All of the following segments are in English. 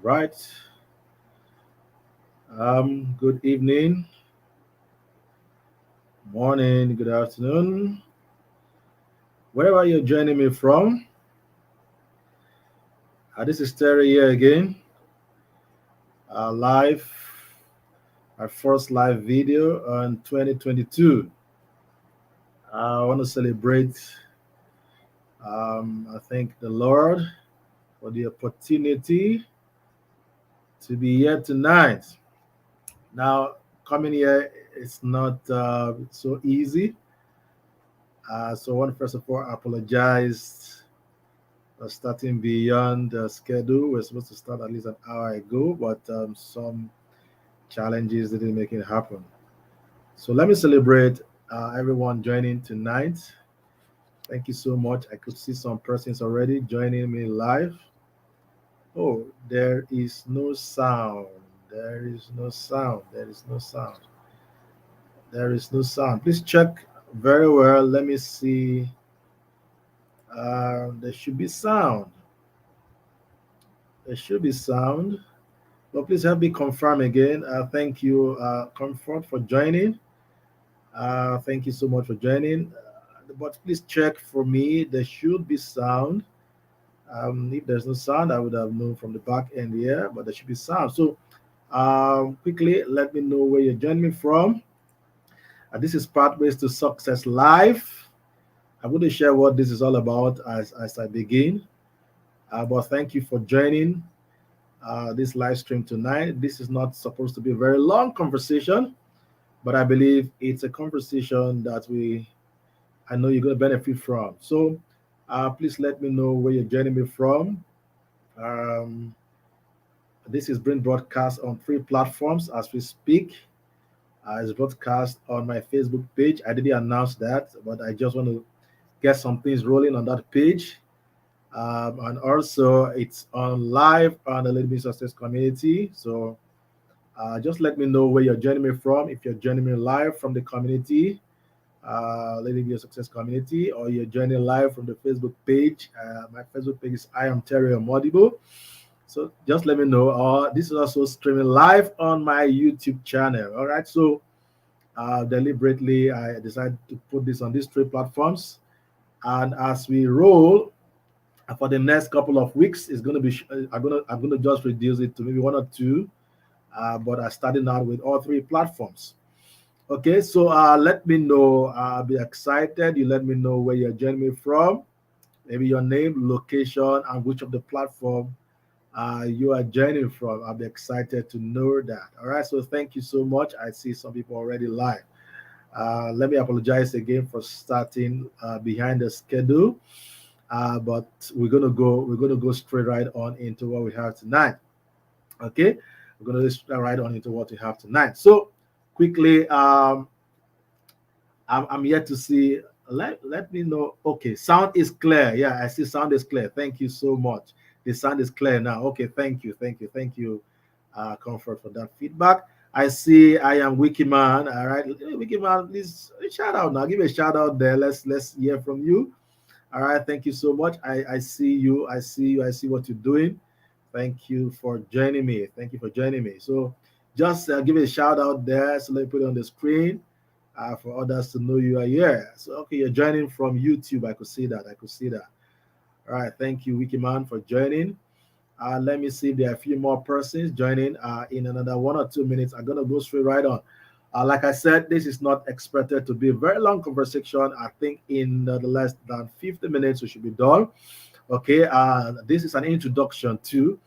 Right. Good evening, morning, good afternoon. Wherever you're joining me from, this is Terry here again. Live, our first live video on 2022. I want to celebrate, I thank the Lord for the opportunity to be here tonight. Now, coming here, it's not so easy. So I want to first of all apologize starting beyond the schedule. We're supposed to start at least an hour ago, but some challenges didn't make it happen. So let me celebrate everyone joining tonight. Thank you so much. I could see some persons already joining me live. Oh, there is no sound. There is no sound. There is no sound. There is no sound. Please check very well. Let me see. There should be sound. There should be sound. But please help me confirm again. Thank you, Comfort, for joining. Thank you so much for joining. But please check for me. There should be sound. If there's no sound, I would have known from the back end here, but there should be sound. So quickly, let me know where you're joining me from. This is Pathways to Success Live. I'm going to share what this is all about as I begin. But thank you for joining this live stream tonight. This is not supposed to be a very long conversation, but I believe it's a conversation that I know you're going to benefit from. So please let me know where you're joining me from. Um, this is being broadcast on 3 platforms as we speak. It's broadcast on my Facebook page. I didn't announce that, but I just want to get some things rolling on that page. And also, it's on live on the Little Bit Success community. So just let me know where you're joining me from. If you're joining me live from the community, Lady Be a Success community, or you're joining live from the Facebook page. My Facebook page is I am Terry Omodibo. So just let me know. This is also streaming live on my YouTube channel. All right. So deliberately, I decided to put this on these 3 platforms. And as we roll for the next couple of weeks, it's going to be. I'm gonna just reduce it to maybe 1 or 2. But I started out with all 3 platforms. Okay, so let me know. I'll be excited. You let me know where you're joining me from, maybe your name, location, and which of the platform you are joining from. I'll be excited to know that. All right, so thank you so much. I see some people already live. Let me apologize again for starting behind the schedule, but we're gonna go straight right on into what we have tonight. Okay, we're gonna go straight right on into what we have tonight. So quickly, I'm yet to see. Let me know. Okay, sound is clear. Yeah, I see sound is clear. Thank you so much. The sound is clear now. Okay, thank you, Comfort, for that feedback. I see I am Wikiman. All right, Wikiman, please shout out now. Give me a shout out there. Let's hear from you. All right, thank you so much. I see you. I see you. I see what you're doing. Thank you for joining me. Thank you for joining me. So just give a shout out there. So let me put it on the screen for others to know you are here. So, okay, you're joining from YouTube. I could see that. I could see that. All right. Thank you, Wikiman, for joining. Let me see if there are a few more persons joining in another 1 or 2 minutes. I'm going to go straight right on. Like I said, this is not expected to be a very long conversation. I think in the less than 50 minutes, we should be done. Okay. This is an introduction to.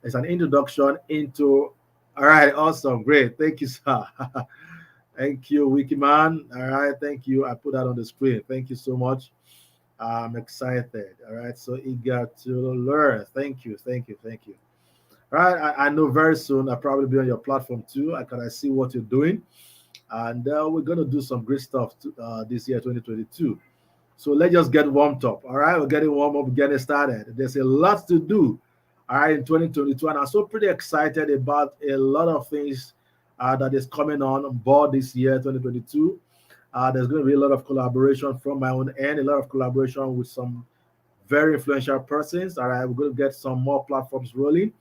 It's an introduction into. All right. Awesome. Great. Thank you, sir. Thank you, Wikiman. All right, thank you. I put that on the screen. Thank you so much. I'm excited. All right, so eager to learn. Thank you, thank you. All right, I know very soon I'll probably be on your platform too. I see what you're doing, and we're gonna do some great stuff this year, 2022. So let's just get warmed up. All right, we're getting warm up, getting started. There's a lot to do. All right, in 2022, and I'm so pretty excited about a lot of things that is coming on board this year, 2022. There's going to be a lot of collaboration from my own end, a lot of collaboration with some very influential persons. All right, we're going to get some more platforms rolling.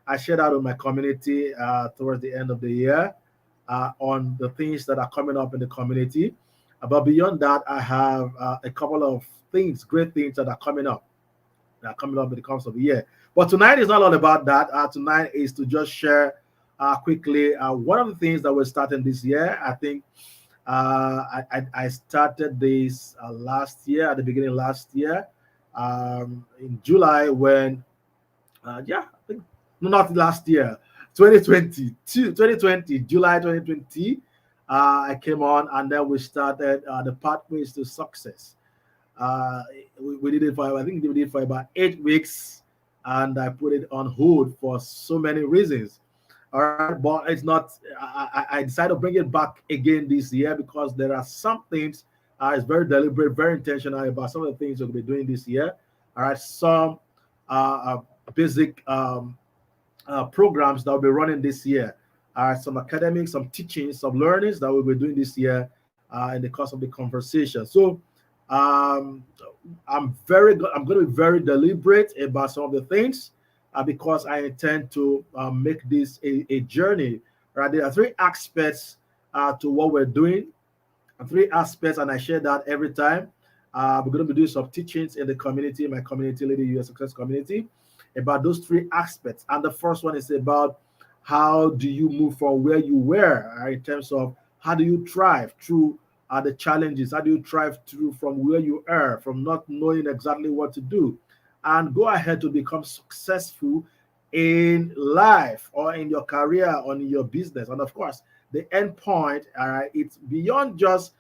I shared out with my community towards the end of the year on the things that are coming up in the community. But beyond that, I have a couple of things, great things that are coming up. That are coming up in the course of the year. But tonight is not all about that. Tonight is to just share quickly one of the things that we're starting this year. I think I started this last year, at the beginning of last year, in July when, yeah, I think, no, not last year, 2020, July 2020, I came on and then we started the Pathways to Success. We did it for, I think we did it for about 8 weeks, and I put it on hold for so many reasons. All right, but it's not. I decided to bring it back again this year because there are some things. It's very deliberate, very intentional about some of the things we'll be doing this year. All right, some basic programs that will be running this year. Some academics, some teachings, some learnings that we'll be doing this year in the course of the conversation. So um, I'm I'm going to be very deliberate about some of the things because I intend to make this a journey. Right, there are three aspects to what we're doing, three aspects, and I share that every time. We're going to be doing some teachings in the community, my community, Lady US Success community, about those three aspects. And the first one is about how do you move from where you were in terms of how do you thrive through the challenges? How do you thrive through from where you are, from not knowing exactly what to do, and go ahead to become successful in life or in your career or in your business? And of course, the end point, it's beyond just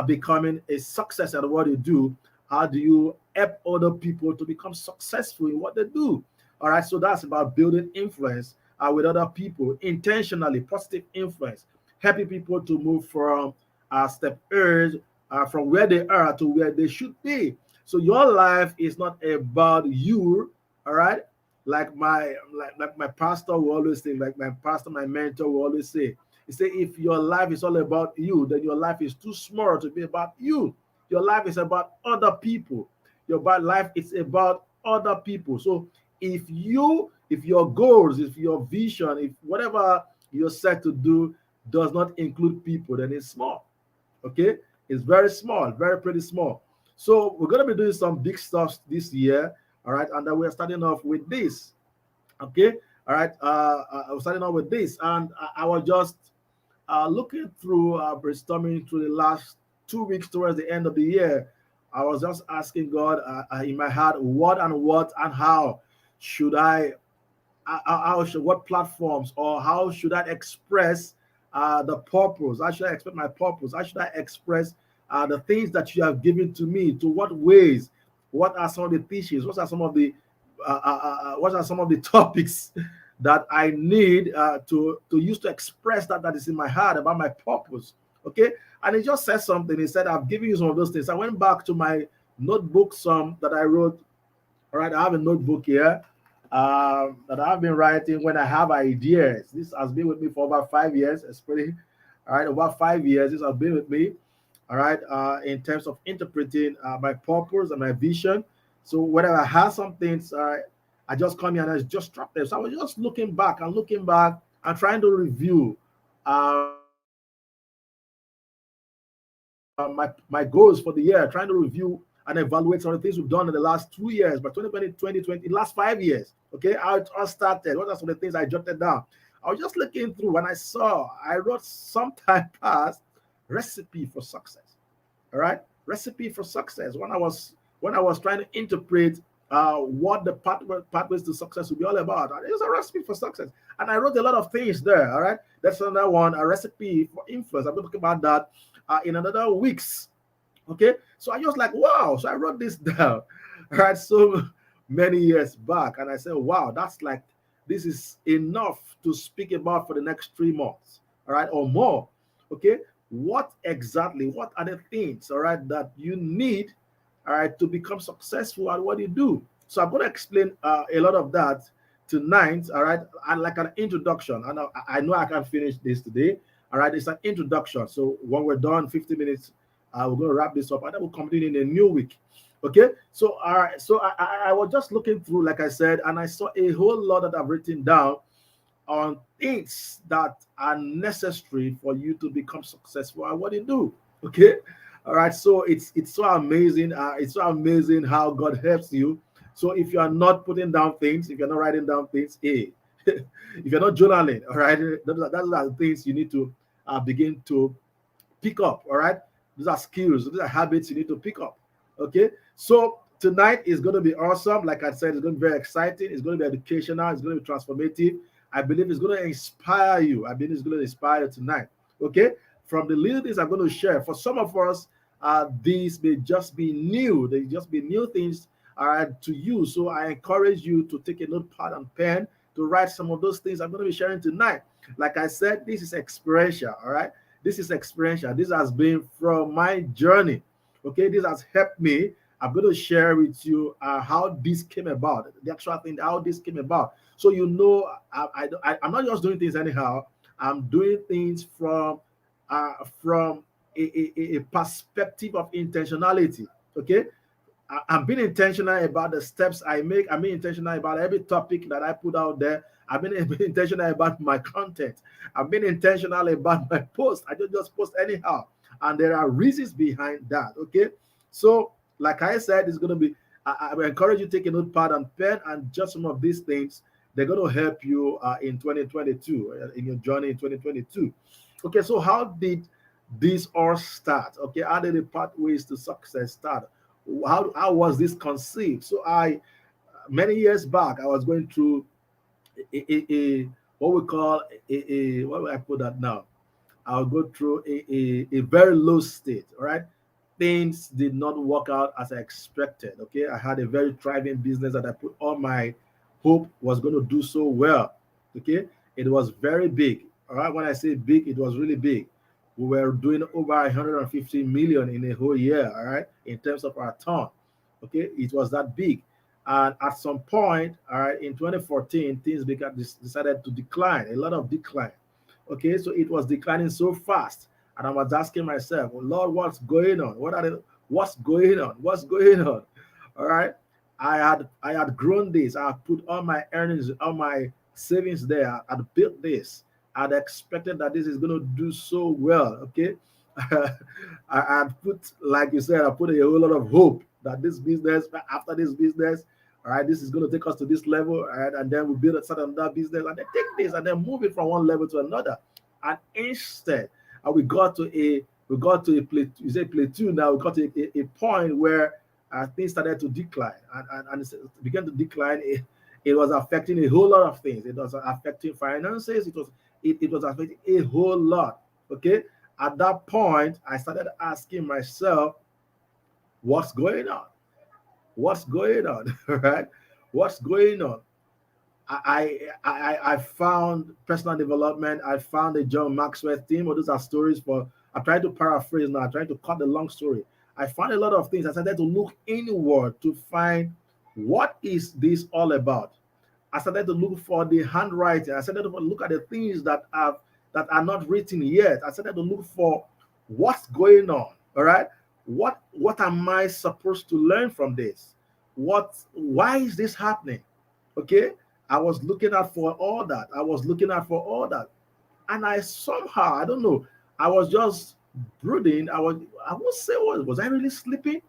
becoming a success at what you do. How do you help other people to become successful in what they do? All right, so that's about building influence with other people intentionally, positive influence, helping people to move from step E's, from where they are to where they should be. So your life is not about you, all right? Like my pastor will always say, like my pastor, my mentor will always say, he say, if your life is all about you, then your life is too small to be about you. Your life is about other people. Your life is about other people. So if your goals, if your vision, if whatever you're set to do does not include people, then it's small. Okay, it's very small, very pretty small. So we're going to be doing some big stuff this year. All right, and then we're starting off with this. Okay, all right. I was starting off with this, and I was just looking through, brainstorming through the last 2 weeks towards the end of the year. I was just asking God in my heart, what and how should what platforms or how should I express the purpose? How should I express my purpose? How should I express the things that you have given to me? To what ways? What are some of the teachings? What are some of the topics that I need to use to express that is in my heart about my purpose? Okay, and he just said something. He said, "I've given you some of those things." I went back to my notebook, some that I wrote. All right, I have a notebook here that I've been writing when I have ideas. This has been with me for about 5 years. It's pretty, all right, about 5 years. This has been with me, all right, in terms of interpreting my purpose and my vision. So whenever I have some things, I just come here and I just drop them. So I was just looking back and trying to review my goals for the year, trying to review and evaluate some of the things we've done in the last 2 years, but 2020, 2020, the last 5 years. Okay, how it all started. What are some of the things I jotted down? I was just looking through when I wrote sometime past recipe for success. All right, recipe for success. When I was trying to interpret what the pathways to success would be all about, it was a recipe for success, and I wrote a lot of things there. All right, that's another one, a recipe for influence. I'm going to talk about that in another weeks. Okay, so I just like, wow. So I wrote this down, all right, so many years back, and I said, wow, this is enough to speak about for the next 3 months, all right, or more. Okay, what are the things, all right, that you need, all right, to become successful at what you do? So I'm going to explain a lot of that tonight, all right, and like an introduction. I know I can finish this today, all right. It's an introduction. So when we're done, 50 minutes, we're going to wrap this up, and then we'll continue in a new week. Okay. So all right. So I was just looking through, like I said, and I saw a whole lot that I've written down. on things that are necessary for you to become successful at what you do. Okay, all right. So it's so amazing. It's so amazing how God helps you. So if you are not putting down things, if you're not writing down things, hey, if you're not journaling, all right, those are the things you need to begin to pick up. All right, these are skills, these are habits you need to pick up. Okay, so tonight is going to be awesome. Like I said, it's going to be very exciting. It's going to be educational. It's going to be transformative. I believe it's going to inspire you. I believe it's going to inspire you tonight. Okay, from the little things I'm going to share, for some of us, these may just be new. They just be new things, all right, to you. So I encourage you to take a notepad and pen to write some of those things I'm going to be sharing tonight. Like I said, this is experiential. All right, this is experiential. This has been from my journey. Okay, this has helped me. I'm going to share with you how this came about, the actual thing, how this came about. So you know, I'm not just doing things anyhow. I'm doing things from a perspective of intentionality. Okay, I'm being intentional about the steps I make. I'm being intentional about every topic that I put out there. I've been intentional about my content. I've been intentional about my post. I don't just post anyhow. And there are reasons behind that. Okay. So, like I said, it's going to be, I will encourage you to take a notepad and pen and just some of these things. They're going to help you in 2022, in your journey in 2022. Okay. So, how did this all start? Okay. How did the pathways to success start? How was this conceived? So many years back, I was going through a what we call what will I put that now? I'll go through a very low state. All right, things did not work out as I expected. Okay, I had a very thriving business that I put all my hope was going to do so well. Okay, it was very big. All right, when I say big, it was really big. We were doing over 150 million in a whole year. All right, in terms of our turn. Okay, it was that big. And at some point, all right, in 2014, things decided to decline, a lot of decline. Okay, so it was declining so fast. And I was asking myself, well, Lord, what's going on? What's going on? What's going on? All right. I had grown this. I had put all my earnings, all my savings there. I'd built this. I'd expected that this is going to do so well. Okay. I put, like you said, I put a whole lot of hope that this business, after this business, all right, this is going to take us to this level, all right, and then we build a certain other business, and then take this and then move it from one level to another. And instead, we got to a plateau. You say plateau now. We got to a point where things started to decline, and it began to decline. It was affecting a whole lot of things. It was affecting finances. It was affecting a whole lot. Okay. At that point, I started asking myself, what's going on? What's going on? Right? What's going on? I found personal development. I found the John Maxwell theme. Or those are stories for. I try to paraphrase now. I try to cut the long story. I found a lot of things. I started to look inward to find what is this all about. I started to look for the handwriting. I started to look at the things that are not written yet. I started to look for what's going on. All right. What am I supposed to learn from this? Why is this happening? Okay. I was looking out for all that. I was looking out for all that. And I somehow, I don't know, I was just brooding. I won't say what was I really sleeping?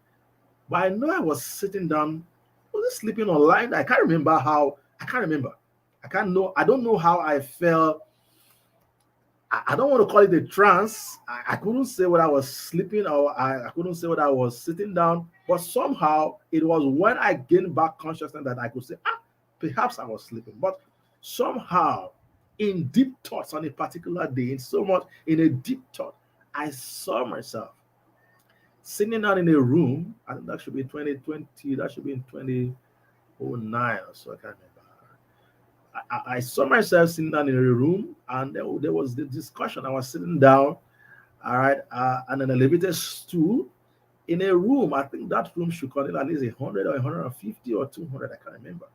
But I know I was sitting down. Was I sleeping online? I can't remember how. I can't remember. I can't know. I don't know how I felt. I don't want to call it a trance. I couldn't say what I was sleeping or I couldn't say what I was sitting down. But somehow it was when I gained back consciousness that I could say, perhaps I was sleeping. But somehow, in deep thoughts on a particular day, in a deep thought, I saw myself sitting down in a room. I think that should be 2020. That should be in 2009 or so. I can't remember. I saw myself sitting down in a room, and there was the discussion. I was sitting down, all right, on an elevated stool in a room. I think that room should contain at least 100 or 150 or 200. I can't remember.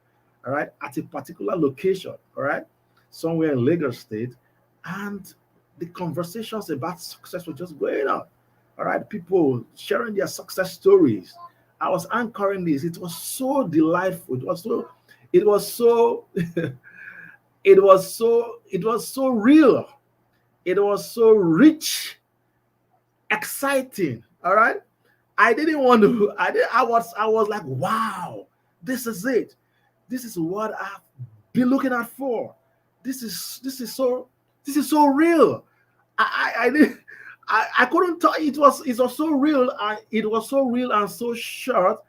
All right, at a particular location. All right, somewhere in Lagos State, and the conversations about success were just going on. All right, people sharing their success stories. I was anchoring this. It was so delightful. It was so it was so real. It was so rich, exciting. All right. I didn't want to. I was like, wow, this is it. This is what I've been looking at for. This is so real. I didn't. I couldn't tell. It was so real. It was so real and so short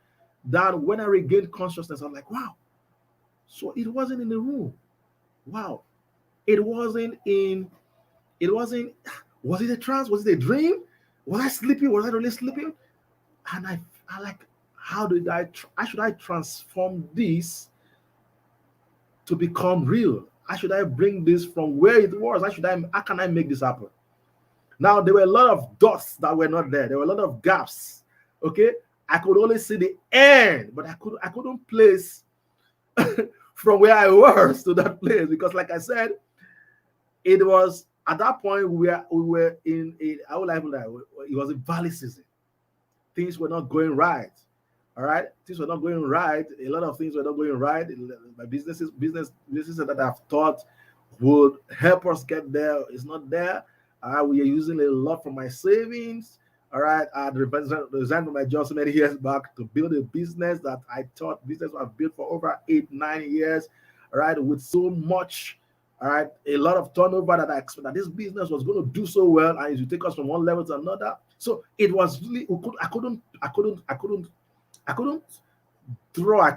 that when I regained consciousness, I'm like, wow. So it wasn't in the room. Wow. It wasn't in. It wasn't. Was it a trance? Was it a dream? Was I sleeping? Was I really sleeping? And I like, how did how should I transform this to become real? How should I bring this from where it was? How can I make this happen? Now there were a lot of dots that were not there. There were a lot of gaps. Okay, I could only see the end, but I couldn't place from where I was to that place, because, like I said, it was at that point we were in a, how would I put that? It was a valley season. Things were not going right. All right, things were not going right. A lot of things were not going right. My businesses that I've thought would help us get there is not there. We are using a lot from my savings. All right, I had resigned from my job so many years back to build a business that I thought business I've built for over 8-9 years. All right, with so much. All right, a lot of turnover that I expect that this business was going to do so well, and it would take us from one level to another. So it was really, I couldn't draw, I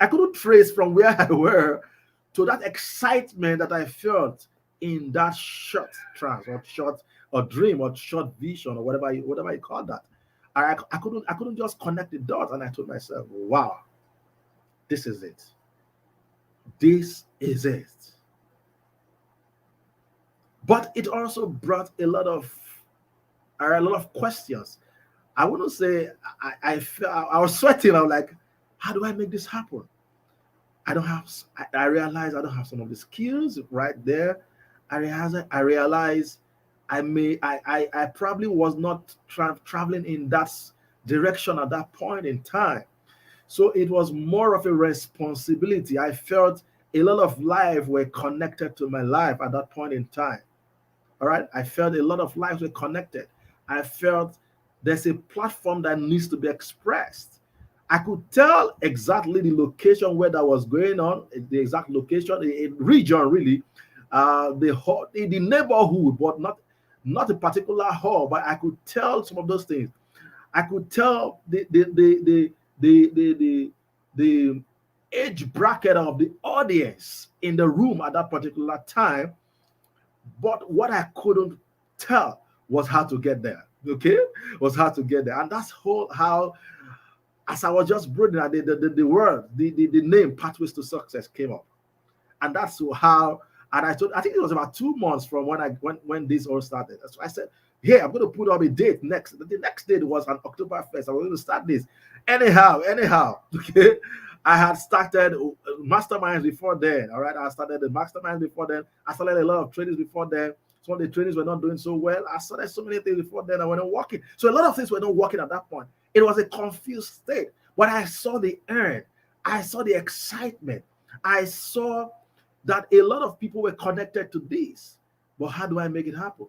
couldn't trace from where I were to that excitement that I felt in that short trance or short or dream or short vision or whatever you call that. I couldn't just connect the dots, and I told myself, wow, this is it. This is it. But it also brought a lot of questions. I wouldn't say I was sweating. I was like, how do I make this happen? I don't have. I realized I don't have some of the skills right there. I realized I probably was not traveling in that direction at that point in time. So it was more of a responsibility. I felt a lot of life were connected to my life at that point in time. All right. I felt a lot of lives were connected. I felt there's a platform that needs to be expressed. I could tell exactly the location where that was going on, the exact location, the region really, the neighborhood, but not a particular hall. But I could tell some of those things. I could tell the age bracket of the audience in the room at that particular time. But what I couldn't tell was how to get there. Okay, was how to get there, and that's how. As I was just brooding at the word, the name Pathways to Success came up, and that's how. And I think it was about 2 months from when this all started. So I said, "Hey, I'm going to put up a date next." The next date was on October 1st. I was going to start this. Anyhow, okay. I had started masterminds before then. All right, I started the masterminds before then. I started a lot of trainings before then. Some of the trainings were not doing so well. I started so many things before then. I were not working. So a lot of things were not working at that point. It was a confused state. But I saw the end. I saw the excitement. I saw that a lot of people were connected to this. But how do I make it happen?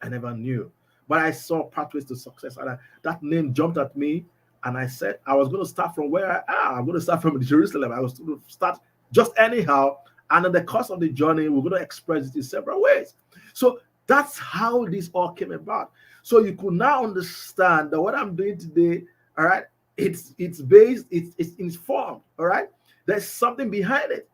I never knew. But I saw Pathways to Success. And that name jumped at me. And I said, I was going to start from where I'm going to start from Jerusalem. I was going to start just anyhow. And in the course of the journey, we're going to express it in several ways. So that's how this all came about. So you could now understand that what I'm doing today, all right, it's based, it's informed, all right? There's something behind it,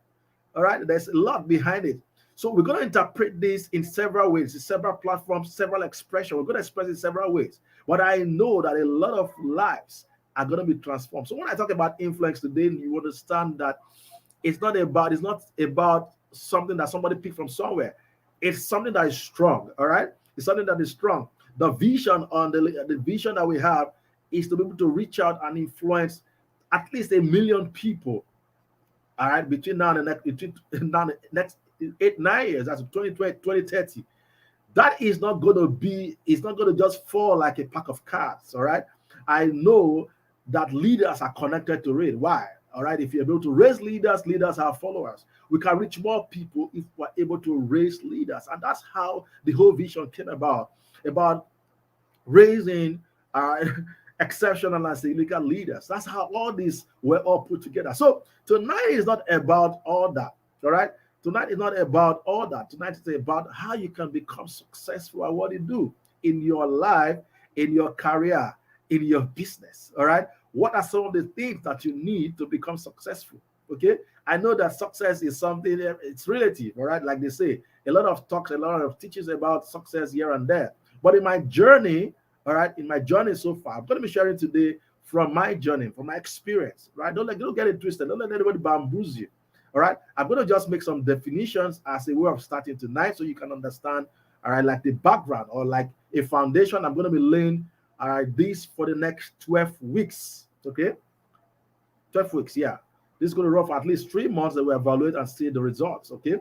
all right? There's a lot behind it. So we're going to interpret this in several ways, in several platforms, several expressions. We're going to express it in several ways. But I know that a lot of lives are going to be transformed. So when I talk about influence today, you understand that it's not about something that somebody picked from somewhere. It's something that is strong, all right? It's something that is strong. The vision the vision that we have is to be able to reach out and influence at least 1 million people, all right, between now and the next 8-9 years, that's 2020, 2030. That is not going to be, it's not going to just fall like a pack of cards, all right? I know that leaders are connected to it. Why? All right, if you're able to raise leaders, leaders have followers. We can reach more people if we're able to raise leaders. And that's how the whole vision came about raising uh, exceptional and significant leaders. That's how all these were all put together. So tonight is not about all that. All right. Tonight is not about all that. Tonight is about how you can become successful at what you do in your life, in your career, in your business. All right. What are some of the things that you need to become successful? Okay. I know that success is something, it's relative. All right. Like they say, a lot of talks, a lot of teachings about success here and there. But in my journey, all right, in my journey so far, I'm going to be sharing today from my journey, from my experience, right? Don't get it twisted. Don't let anybody bamboozle you, all right? I'm going to just make some definitions as a way of starting tonight so you can understand, all right, like the background or like a foundation. I'm going to be laying, all right, this for the next 12 weeks, okay? 12 weeks, yeah. This is going to run for at least 3 months that we evaluate and see the results, okay,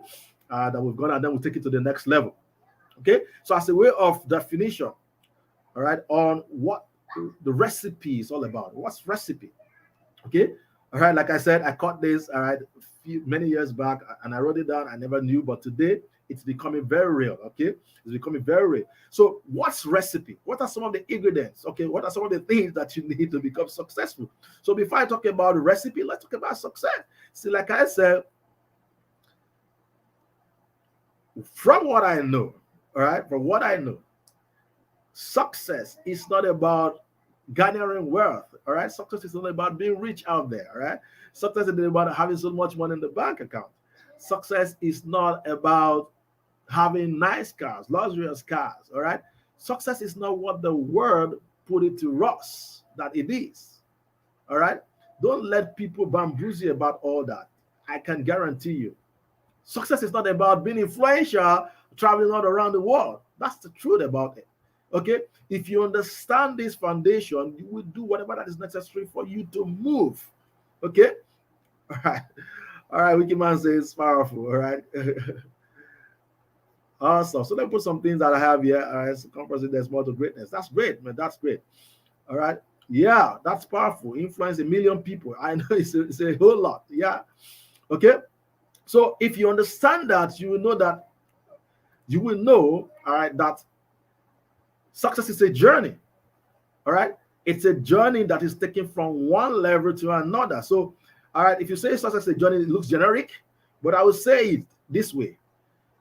that we've got, and then we'll take it to the next level, okay? So as a way of definition, all right, on what the recipe is all about. What's recipe? Okay, all right, like I said, I caught this, all right, many years back, and I wrote it down. I never knew, but today it's becoming very real. Okay, it's becoming very real. So what's recipe? What are some of the ingredients? Okay, what are some of the things that you need to become successful? So before I talk about the recipe, let's talk about success. See, like I said, from what I know, all right, from what I know, success is not about garnering wealth, all right? Success is not about being rich out there, all right? Success is not about having so much money in the bank account. Success is not about having nice cars, luxurious cars, all right? Success is not what the world put it to us that it is, all right? Don't let people bamboozle you about all that. I can guarantee you. Success is not about being influential, traveling all around the world. That's the truth about it. Okay, if you understand this foundation, you will do whatever that is necessary for you to move. Okay, all right. Wicked man says it's powerful. All right, awesome. So let me put some things that I have here. All right, so composite, there's more to greatness. That's great, man. That's great. All right, yeah, that's powerful. Influence 1 million people. I know it's a whole lot. Yeah. Okay, so if you understand that, you will know that all right, that success is a journey, all right? It's a journey that is taken from one level to another. So, all right, if you say success is a journey, it looks generic, but I will say it this way.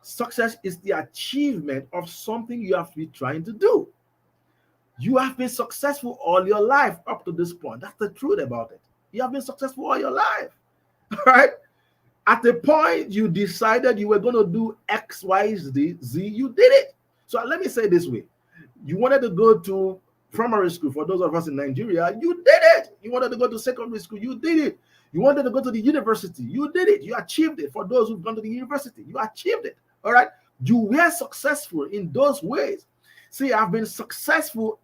Success is the achievement of something you have been trying to do. You have been successful all your life up to this point. That's the truth about it. You have been successful all your life, all right? At the point you decided you were going to do X, Y, Z, you did it. So let me say it this way. You wanted to go to primary school, for those of us in Nigeria, you did it. You wanted to go to secondary school, you did it. You wanted to go to the university, you did it. You achieved it. For those who've gone to the university, you achieved it. All right. You were successful in those ways. See, I've been successful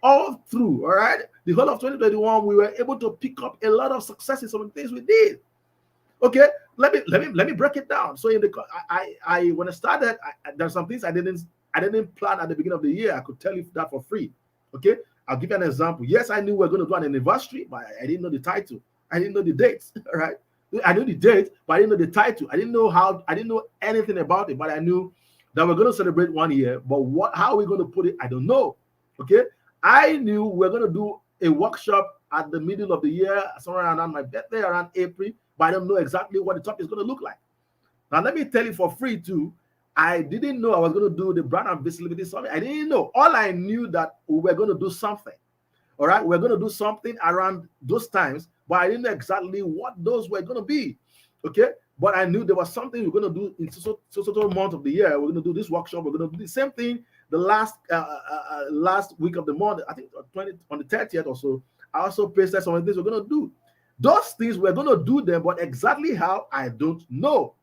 all through. All right. The whole of 2021, we were able to pick up a lot of successes on the things we did. Okay, let me break it down. So I when I started, there's some things I didn't plan at the beginning of the year. I could tell you that for free. Okay, I'll give you an example. Yes, I knew we were going to do an anniversary, but I didn't know the title. I didn't know the dates. All right, I knew the date, but I didn't know the title. I didn't know anything about it, but I knew that we're going to celebrate 1 year. But how are we going to put it? I don't know. Okay, I knew we're going to do a workshop at the middle of the year, somewhere around my birthday, around April. But I don't know exactly what the topic is going to look like. Now, let me tell you for free too, I didn't know I was going to do the Brand and Visibility Summit. I didn't know. All I knew that we were going to do something. All right, we're going to do something around those times, but I didn't know exactly what those were going to be. Okay, but I knew there was something we're going to do in so month of the year. We're going to do this workshop. We're going to do the same thing the last week of the month. I think on the 30th or so. I also pasted some of the things we're going to do. Those things we're going to do them, but exactly how, I don't know.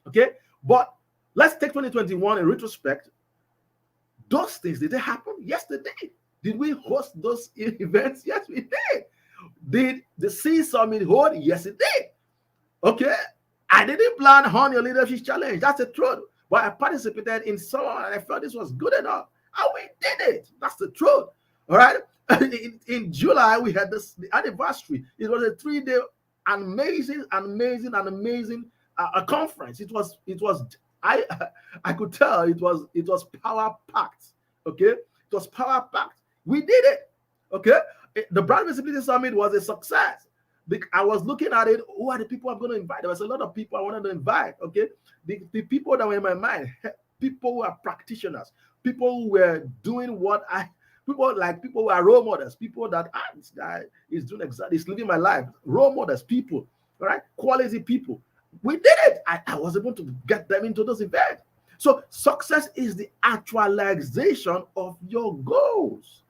Okay, but let's take 2021 in retrospect. Those things, did they happen? Yes, they did. Did we host those events? Yes, we did. Did the C Summit hold? Yes, it did. Okay, I didn't plan on your leadership challenge. That's the truth. But I participated in some, and I felt this was good enough. And we did it. That's the truth. All right. In July, we had the anniversary. It was a 3-day amazing a conference. It was I I could tell it was power packed. Okay, it was power packed. We did it. Okay, the Brand Visibility Summit was a success. I was looking at it. Who are the people I'm going to invite? There was a lot of people I wanted to invite. Okay, the people that were in my mind, people who are practitioners, people who were doing what I people who are role models, people that this guy is doing exactly, is living my life, role models, people, all right, quality people. We did it. I was able to get them into those events. So success is the actualization of your goals.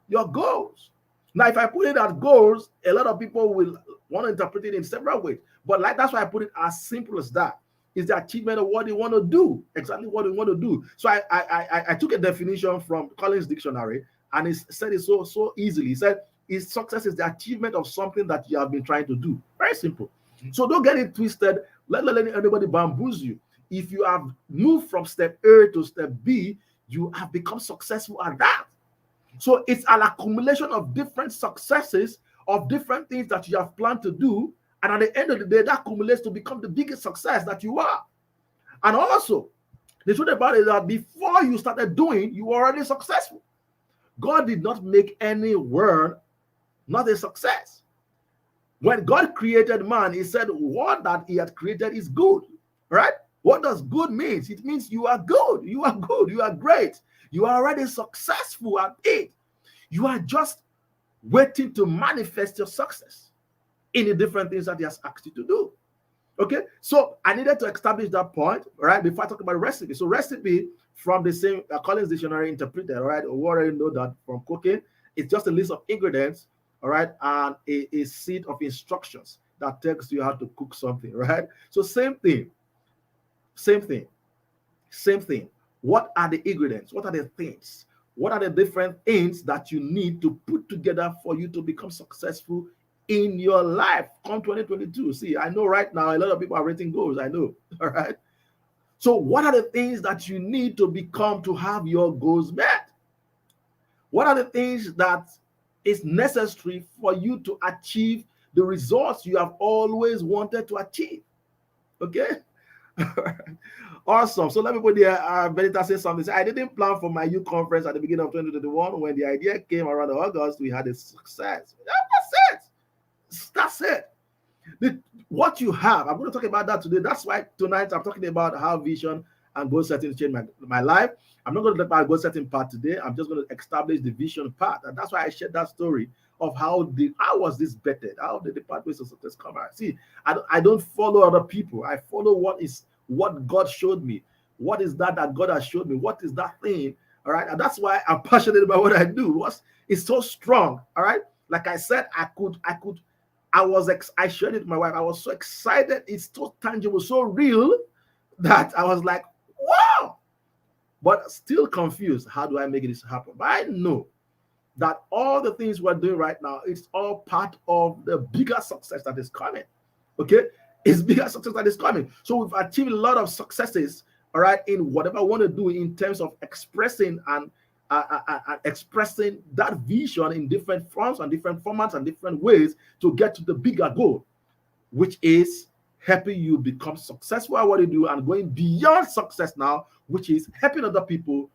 Your goals. Now, if I put it as goals, a lot of people will want to interpret it in several ways. But like that's why I put it as simple as that. Is the achievement of what you want to do, exactly what you want to do. So I took a definition from Collins Dictionary, and it said it so easily. He said, success is the achievement of something that you have been trying to do. Very simple. So don't get it twisted. Let anybody bamboozle you. If you have moved from step A to step B, you have become successful at that. So it's an accumulation of different successes, of different things that you have planned to do. And at the end of the day, that accumulates to become the biggest success that you are. And also, the truth about it is that before you started doing, you were already successful. God did not make any word not a success. When God created man, he said what that he had created is good, right? What does good mean? It means you are good. You are good. You are great. You are already successful at it. You are just waiting to manifest your success in the different things that he has asked you to do. Okay, so I needed to establish that point, right, before I talk about recipe. So recipe from the same Collins Dictionary interpreted, all right, we already know that from cooking, it's just a list of ingredients, all right, and a set of instructions that tells you how to cook something, right? So same thing. What are the ingredients? What are the things? What are the different things that you need to put together for you to become successful in your life come 2022? See, I know right now a lot of people are rating goals. I know. All right. So, what are the things that you need to become to have your goals met? What are the things that is necessary for you to achieve the results you have always wanted to achieve? Okay. Awesome. So let me put there. Benita says something. I didn't plan for my youth conference at the beginning of 2021. When the idea came around August, we had a success. That's it. What you have, I'm going to talk about that today. That's why tonight I'm talking about how vision and goal setting changed my life. I'm not going to talk about goal setting part today. I'm just going to establish the vision part. And that's why I shared that story of how was this bettered? How did the pathways of success come out? See, I don't follow other people. I follow what God showed me. What is that God has showed me? What is that thing? All right. And that's why I'm passionate about what I do. It's so strong. All right. Like I said, I shared it with my wife. I was so excited. It's so tangible, so real that I was like, wow. But still confused. How do I make this happen? But I know that all the things we're doing right now, it's all part of the bigger success that is coming. Okay? It's bigger success that is coming. So we've achieved a lot of successes, all right, in whatever I want to do in terms of expressing and expressing that vision in different forms and different formats and different ways to get to the bigger goal, which is helping you become successful at what you do and going beyond success now, which is helping other people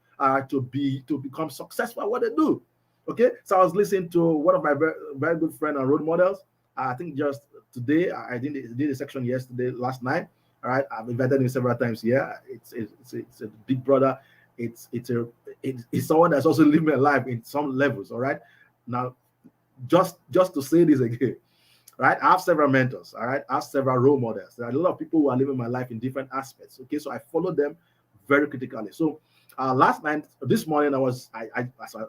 to become successful at what they do. Okay, so I was listening to one of my very, very good friends and role models. I think just today, I did a section last night. All right, I've invited him several times here. It's a big brother. It's someone that's also living a life in some levels. All right, now just to say this again, right? I have several mentors. All right, I have several role models. There are a lot of people who are living my life in different aspects. Okay, so I follow them very critically. So this morning, as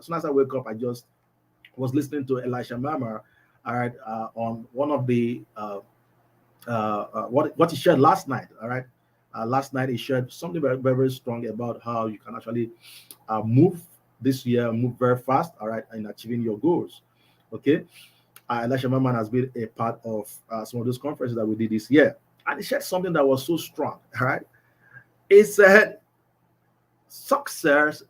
soon as I wake up, I just was listening to Elisha Mama, all right, on one of the what he shared last night. All right, last night he shared something very, very, very strong about how you can actually move this year, move very fast, all right, in achieving your goals. Okay, Elisha Mama has been a part of some of those conferences that we did this year, and he shared something that was so strong. All right, he said,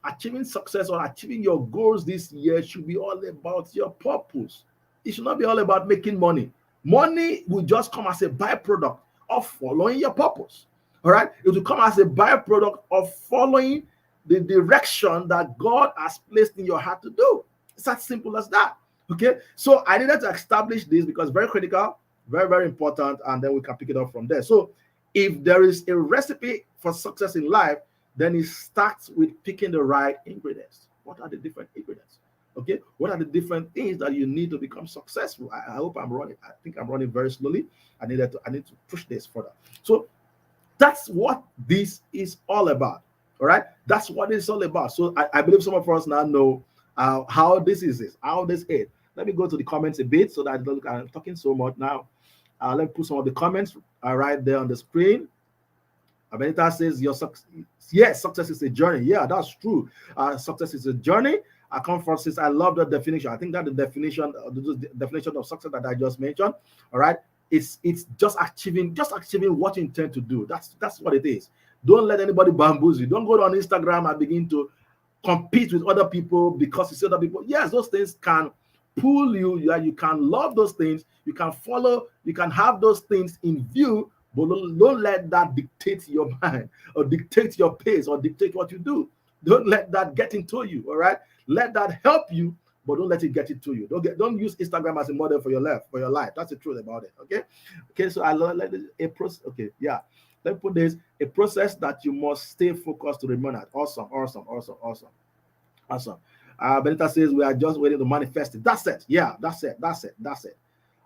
achieving success or achieving your goals this year should be all about your purpose. It should not be all about making money. Money will just come as a byproduct of following your purpose. All right, it will come as a byproduct of following the direction that God has placed in your heart to do. It's as simple as that. Okay, so I needed to establish this because very critical, very, very important, and then we can pick it up from there. So if there is a recipe for success in life, then it starts with picking the right ingredients. What are the different ingredients? Okay, what are the different things that you need to become successful? I hope I'm running. I think I'm running very slowly. I need to push this further. So that's what this is all about. All right, that's what it's all about. So I believe some of us now know how this is, how this is. Let me go to the comments a bit so that I don't look, I'm talking so much now. Let me put some of the comments right there on the screen. Benita says, yes, success is a journey. Yeah, that's true. Success is a journey. Comfort says, I love the definition. I think that the definition of success that I just mentioned, all right, it's just achieving what you intend to do. That's what it is. Don't let anybody bamboozle you. Don't go on Instagram and begin to compete with other people because you see other people. Yes, those things can pull you. You can love those things. You can follow. You can have those things in view, but don't let that dictate your mind or dictate your pace or dictate what you do. Don't let that get into you. All right. Let that help you, but don't let it get into you. Don't use Instagram as a model for your life. That's the truth about it. Okay. So I love a process. Okay. Yeah. Let me put this: a process that you must stay focused to remain at. Awesome. Benita says we are just waiting to manifest it. That's it. Yeah, that's it.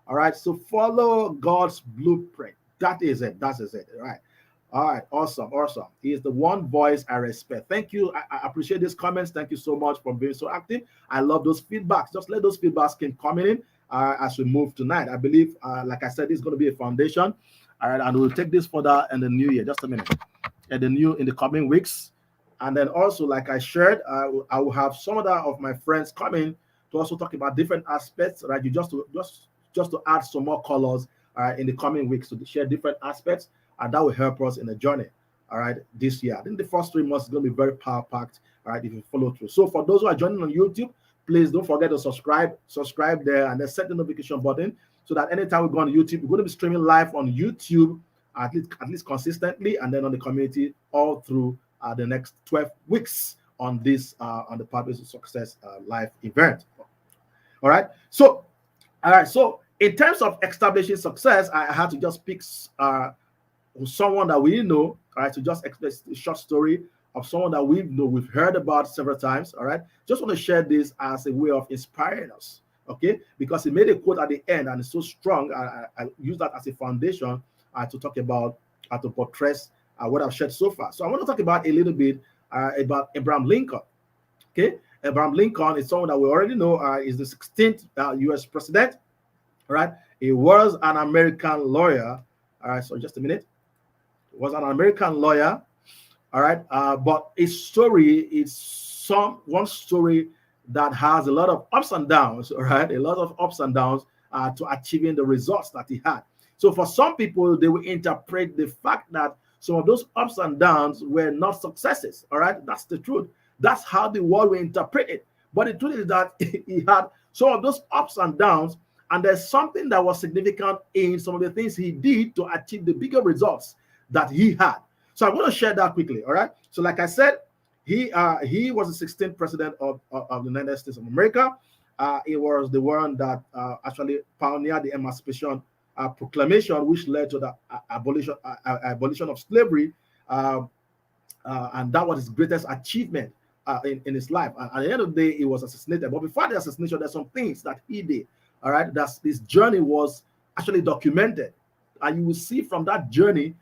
All right. So follow God's blueprint. That is it. All right. Awesome. He is the one voice I respect. Thank you. I appreciate these comments. Thank you so much for being so active. I love those feedbacks. Just let those feedbacks keep coming in as we move tonight. I believe, like I said, this is going to be a foundation. All right. And we'll take this further in the new year. Just a minute. In the coming weeks. And then also, like I shared, I will have some of my friends coming to also talk about different aspects, right? You just to add some more colors in the coming weeks to share different aspects, and that will help us in the journey. All right, this year. I think the first 3 months is going to be very power packed. All right, if you follow through. So for those who are joining on YouTube, please don't forget to subscribe there, and then set the notification button so that anytime we go on YouTube, we're going to be streaming live on YouTube at least consistently, and then on the community all through the next 12 weeks on this on the Purpose to Success live event. All right. So in terms of establishing success, I had to just pick someone that we know. All right, to just express a short story of someone that we've heard about several times. All right, just want to share this as a way of inspiring us. Okay, because he made a quote at the end and it's so strong. I use that as a foundation to talk about to portray what I've shared so far. So I want to talk about a little bit about Abraham Lincoln. Okay, Abraham Lincoln is someone that we already know is the 16th U.S. president. All right, he was an American lawyer. All right, so just a minute. He was an American lawyer. All right, but his story is one story that has a lot of ups and downs. All right, a lot of ups and downs to achieving the results that he had. So for some people, they will interpret the fact that some of those ups and downs were not successes. All right, that's the truth. That's how the world will interpret it. But the truth is that he had some of those ups and downs, and there's something that was significant in some of the things he did to achieve the bigger results that he had. So I'm going to share that quickly. All right. So like I said, he was the 16th president of the United States of America. He was the one that actually pioneered the Emancipation Proclamation, which led to the abolition of slavery, and that was his greatest achievement in his life. And at the end of the day, he was assassinated. But before the assassination, there's some things that he did. All right, this journey was actually documented, and you will see from that journey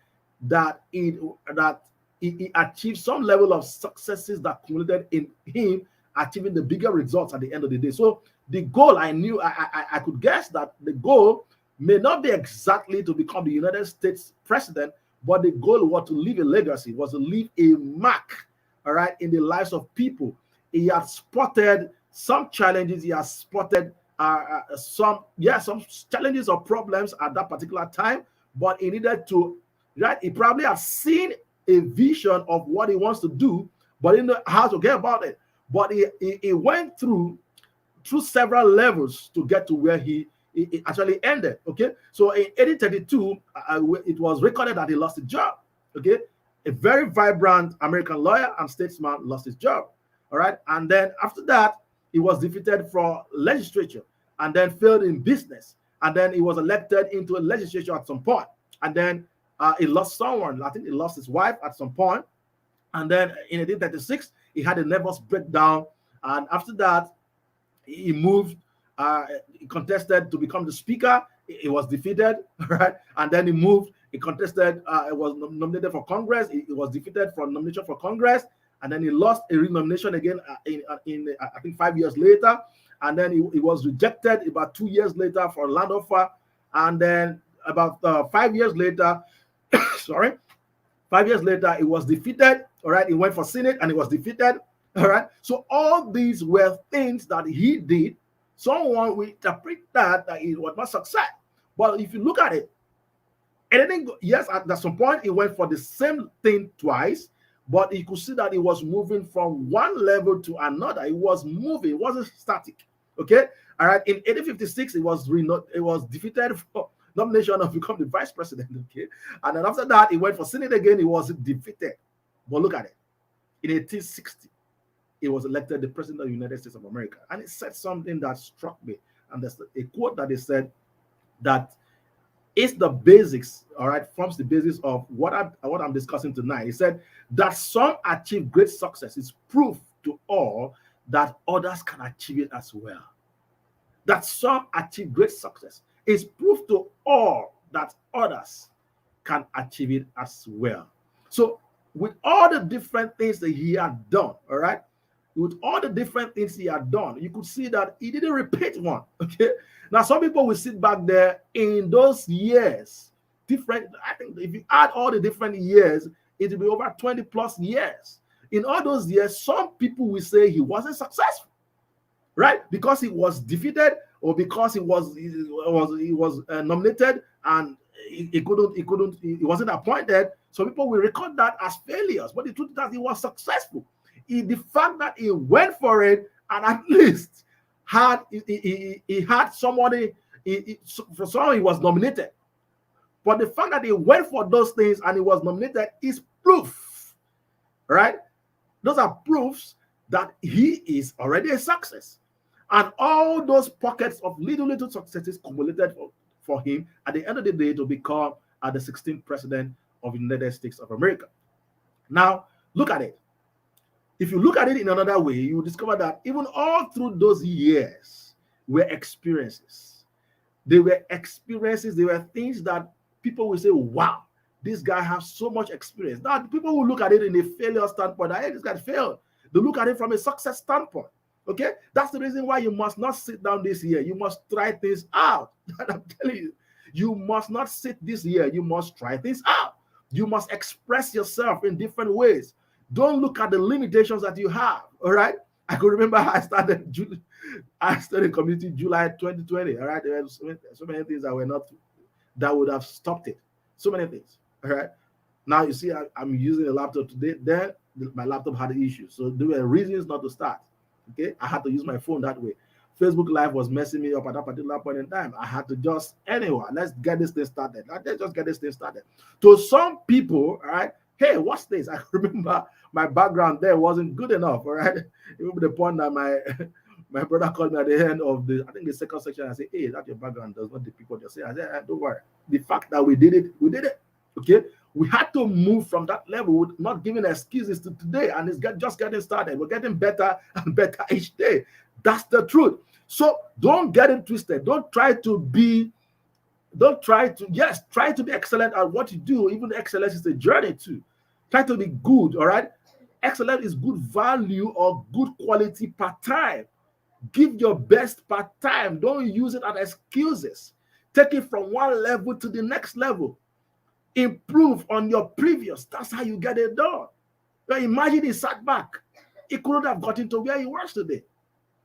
that he achieved some level of successes that culminated in him achieving the bigger results at the end of the day. So the goal, I could guess that the goal may not be exactly to become the United States president, but the goal was to leave a legacy, was to leave a mark, all right, in the lives of people. He had spotted some challenges. He has spotted some challenges or problems at that particular time, but he needed to, right? He probably had seen a vision of what he wants to do, but he didn't know how to get about it. But he went through several levels to get to where he it actually ended. Okay, so in 1832, it was recorded that he lost his job. Okay, a very vibrant American lawyer and statesman lost his job. All right, and then after that, he was defeated for legislature, and then failed in business, and then he was elected into a legislature at some point, and then he lost someone. I think he lost his wife at some point, and then in 1836, he had a nervous breakdown, and after that, he moved. He contested to become the speaker. He was defeated, right? And then he moved. He contested. He was nominated for Congress. He was defeated for nomination for Congress, and then he lost a renomination again in I think 5 years later. And then he was rejected about 2 years later for a land offer. And then about 5 years later, sorry, 5 years later, he was defeated. All right, he went for Senate and he was defeated. All right, so all these were things that he did. Someone will interpret that it was not success. But if you look at it, yes, at some point, he went for the same thing twice, but you could see that he was moving from one level to another. He was moving, it wasn't static. Okay, all right. In 1856, it was defeated for nomination of become the vice president. Okay, and then after that, he went for Senate again. He was defeated. But look at it. In 1860, he was elected the president of the United States of America, and it said something that struck me. And there's a quote that he said that it's the basics, all right, forms the basis of what I'm discussing tonight. He said that some achieve great success is proof to all that others can achieve it as well. That some achieve great success is proof to all that others can achieve it as well. So with all the different things that he had done, all right, with all the different things he had done, you could see that he didn't repeat one. Okay. Now, some people will sit back there in those years, different. I think if you add all the different years, it will be over 20 plus years. In all those years, some people will say he wasn't successful, right? Because he was defeated, or because he was nominated and he wasn't appointed. So people will record that as failures. But the truth is that he was successful. The fact that he went for it and at least had he had somebody, for someone he was nominated. But the fact that he went for those things and he was nominated is proof, right? Those are proofs that he is already a success. And all those pockets of little successes cumulated for him at the end of the day to become the 16th president of the United States of America. Now, look at it. If you look at it in another way, you will discover that even all through those years were experiences. They were experiences. They were things that people will say, wow, this guy has so much experience. Now, people will look at it in a failure standpoint. Hey, this guy failed. They look at it from a success standpoint. Okay? That's the reason why you must not sit down this year. You must try things out. I'm telling you, you must not sit this year. You must try things out. You must express yourself in different ways. Don't look at the limitations that you have. All right. I could remember I started community July 2020. All right. There were so many things that would have stopped it. So many things. All right. Now you see, I'm using a laptop today. Then my laptop had issues. So there were reasons not to start. Okay. I had to use my phone that way. Facebook Live was messing me up at that particular point in time. I had to just, anyway, let's get this thing started. Let's just get this thing started. To some people, all right, hey, what's this? I remember my background there wasn't good enough, all right? Even the point that my brother called me at the end of the second section. I said, hey, that's your background does not the people just say. I said, don't worry. The fact that we did it, okay? We had to move from that level with not giving excuses to today, and it's just getting started. We're getting better and better each day. That's the truth. So don't get it twisted. Try to be excellent at what you do. Even excellence is a journey too. Try to be good, all right? Excellence is good value or good quality part-time. Give your best part-time. Don't use it as excuses. Take it from one level to the next level. Improve on your previous. That's how you get it done. Now imagine he sat back. He couldn't have gotten to where he was today.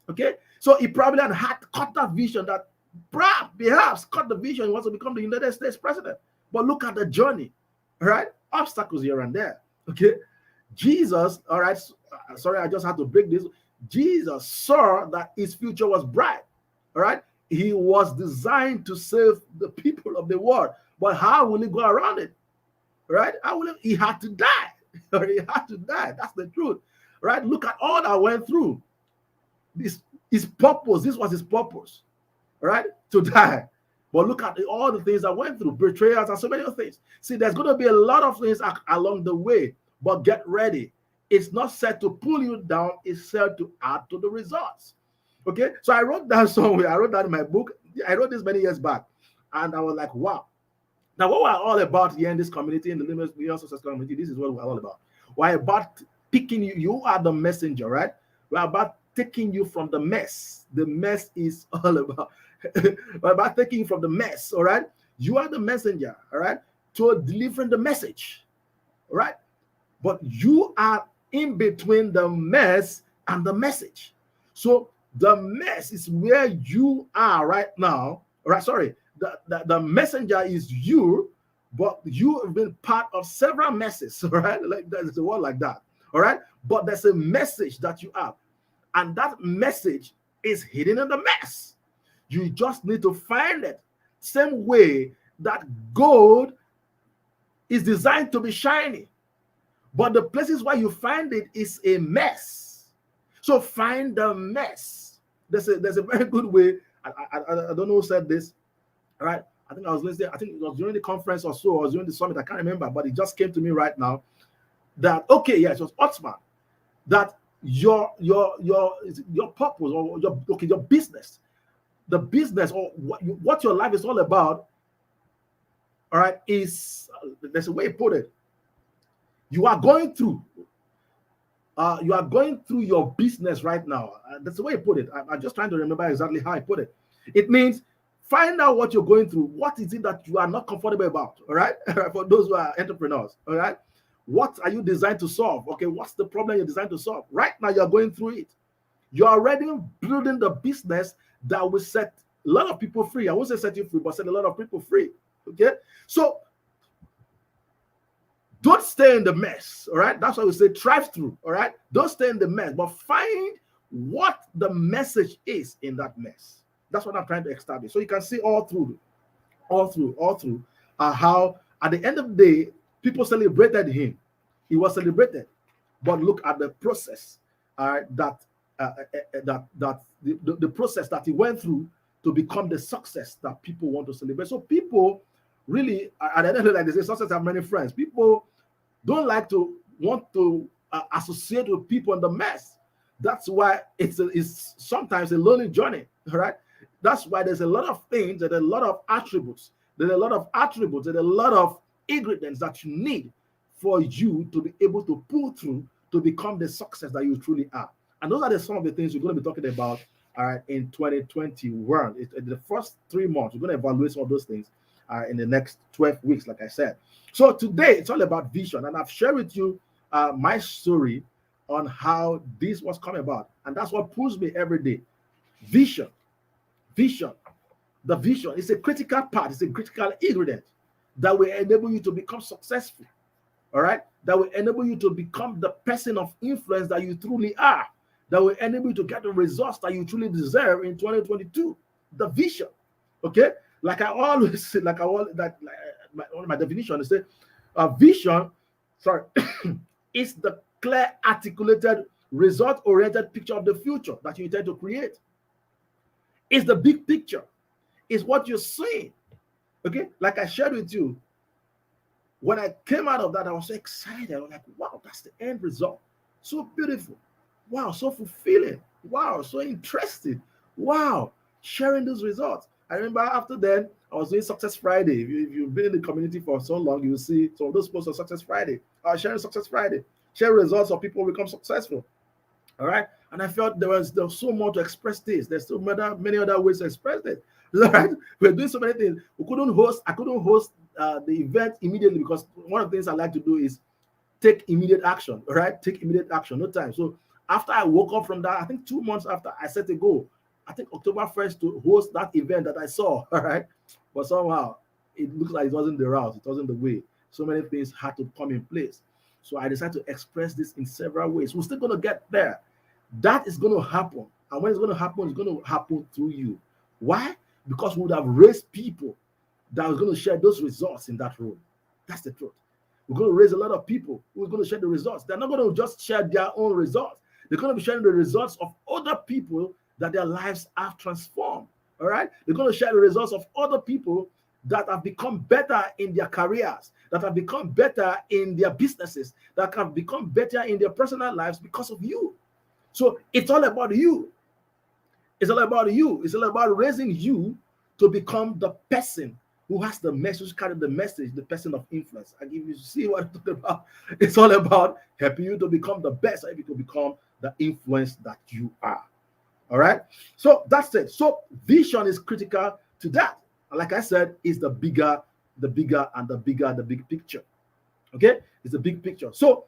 Okay? So he probably had cut that vision that perhaps cut the vision. He wants to become the United States president. But look at the journey, right? Obstacles here and there. Okay? Jesus, all right, sorry, I just had to break this. Jesus saw that his future was bright. All right? He was designed to save the people of the world. But how will he go around it? Right? How will he had to die. He had to die. That's the truth. Right? Look at all that went through. This his purpose. This was his purpose. Right? To die. But look at all the things that went through, betrayals and so many other things. See, there's going to be a lot of things along the way, but get ready. It's not set to pull you down, it's set to add to the results. Okay, so I wrote that somewhere. I wrote that in my book. I wrote this many years back, and I was like, wow. Now, what we're all about here in this community, in the Million Success community, this is what we're all about. We're about picking you. You are the messenger, right? We're about taking you from the mess. The mess is all about. We're about taking you from the mess, all right? You are the messenger, all right, to delivering the message, all right? But you are in between the mess and the message. So the mess is where you are right now, right? Sorry, the messenger is you, but you have been part of several messes, all right? Like there's a word like that, all right? But there's a message that you have, and that message is hidden in the mess. You just need to find it. Same way that gold is designed to be shiny, but the places where you find it is a mess. So find the mess. There's a very good way. I don't know who said this. All right. I think I was listening. I think it was during the conference or so, or during the summit. I can't remember, but it just came to me right now that it was Otsman, that your purpose or your business, the business or what your life is all about, all right, is there's a way to put it. You are going through your business right now. That's the way I put it. I'm just trying to remember exactly how I put it. It means find out what you're going through. What is it that you are not comfortable about? All right. For those who are entrepreneurs. All right. What are you designed to solve? Okay. What's the problem you're designed to solve? Right now, you're going through it. You're already building the business that will set a lot of people free. I won't say set you free, but set a lot of people free. Okay. So don't stay in the mess, all right? That's why we say thrive through, all right? Don't stay in the mess, but find what the message is in that mess. That's what I'm trying to establish. So you can see all through, how at the end of the day, people celebrated him. He was celebrated, but look at the process, the process that he went through to become the success that people want to celebrate. So people really, at the end of the day, like they say, success have many friends. People don't like to want to associate with people in the mess. That's why it's sometimes a lonely journey, right? That's why there's a lot of things, there's a lot of attributes, there's a lot of ingredients that you need for you to be able to pull through to become the success that you truly are. And those are some of the things we're going to be talking about in 2021. In the first 3 months, we're going to evaluate some of those things in the next 12 weeks, like I said. So today, it's all about vision. And I've shared with you my story on how this was coming about. And that's what pulls me every day. Vision. The vision is a critical part. It's a critical ingredient that will enable you to become successful. All right? That will enable you to become the person of influence that you truly are. That will enable you to get the results that you truly deserve in 2022. The vision. Okay? Like I always say, my definition is that vision, is the clear, articulated, result-oriented picture of the future that you intend to create. It's the big picture. It's what you're seeing. Okay, like I shared with you, when I came out of that, I was so excited. I was like, wow, that's the end result. So beautiful. Wow, so fulfilling. Wow, so interesting. Wow, sharing those results. I remember after then, I was doing Success Friday. If you've been in the community for so long, you will see some of those posts on Success Friday. I was sharing Success Friday, share results of people who become successful. All right. And I felt there was so much to express this. There's so many other ways to express it. All right. We're doing so many things. I couldn't host the event immediately because one of the things I like to do is take immediate action. All right. Take immediate action. No time. So after I woke up from that, I think 2 months after, I set a goal. I think October 1st to host that event that I saw. All right. But somehow it looks like it wasn't the route. It wasn't the way. So many things had to come in place. So I decided to express this in several ways. We're still going to get there. That is going to happen. And when it's going to happen through you. Why? Because we would have raised people that are going to share those results in that room. That's the truth. We're going to raise a lot of people who are going to share the results. They're not going to just share their own results. They're going to be sharing the results of other people that their lives have transformed. All right? They're going to share the results of other people that have become better in their careers, that have become better in their businesses, that have become better in their personal lives because of you. So it's all about you. It's all about you. It's all about raising you to become the person who has the message, carry the message, the person of influence. And if you see what I'm talking about, it's all about helping you to become the best, so you can become the influence that you are. All right. So that's it. So vision is critical to that. Like I said, is the big picture. Okay, it's the big picture. So,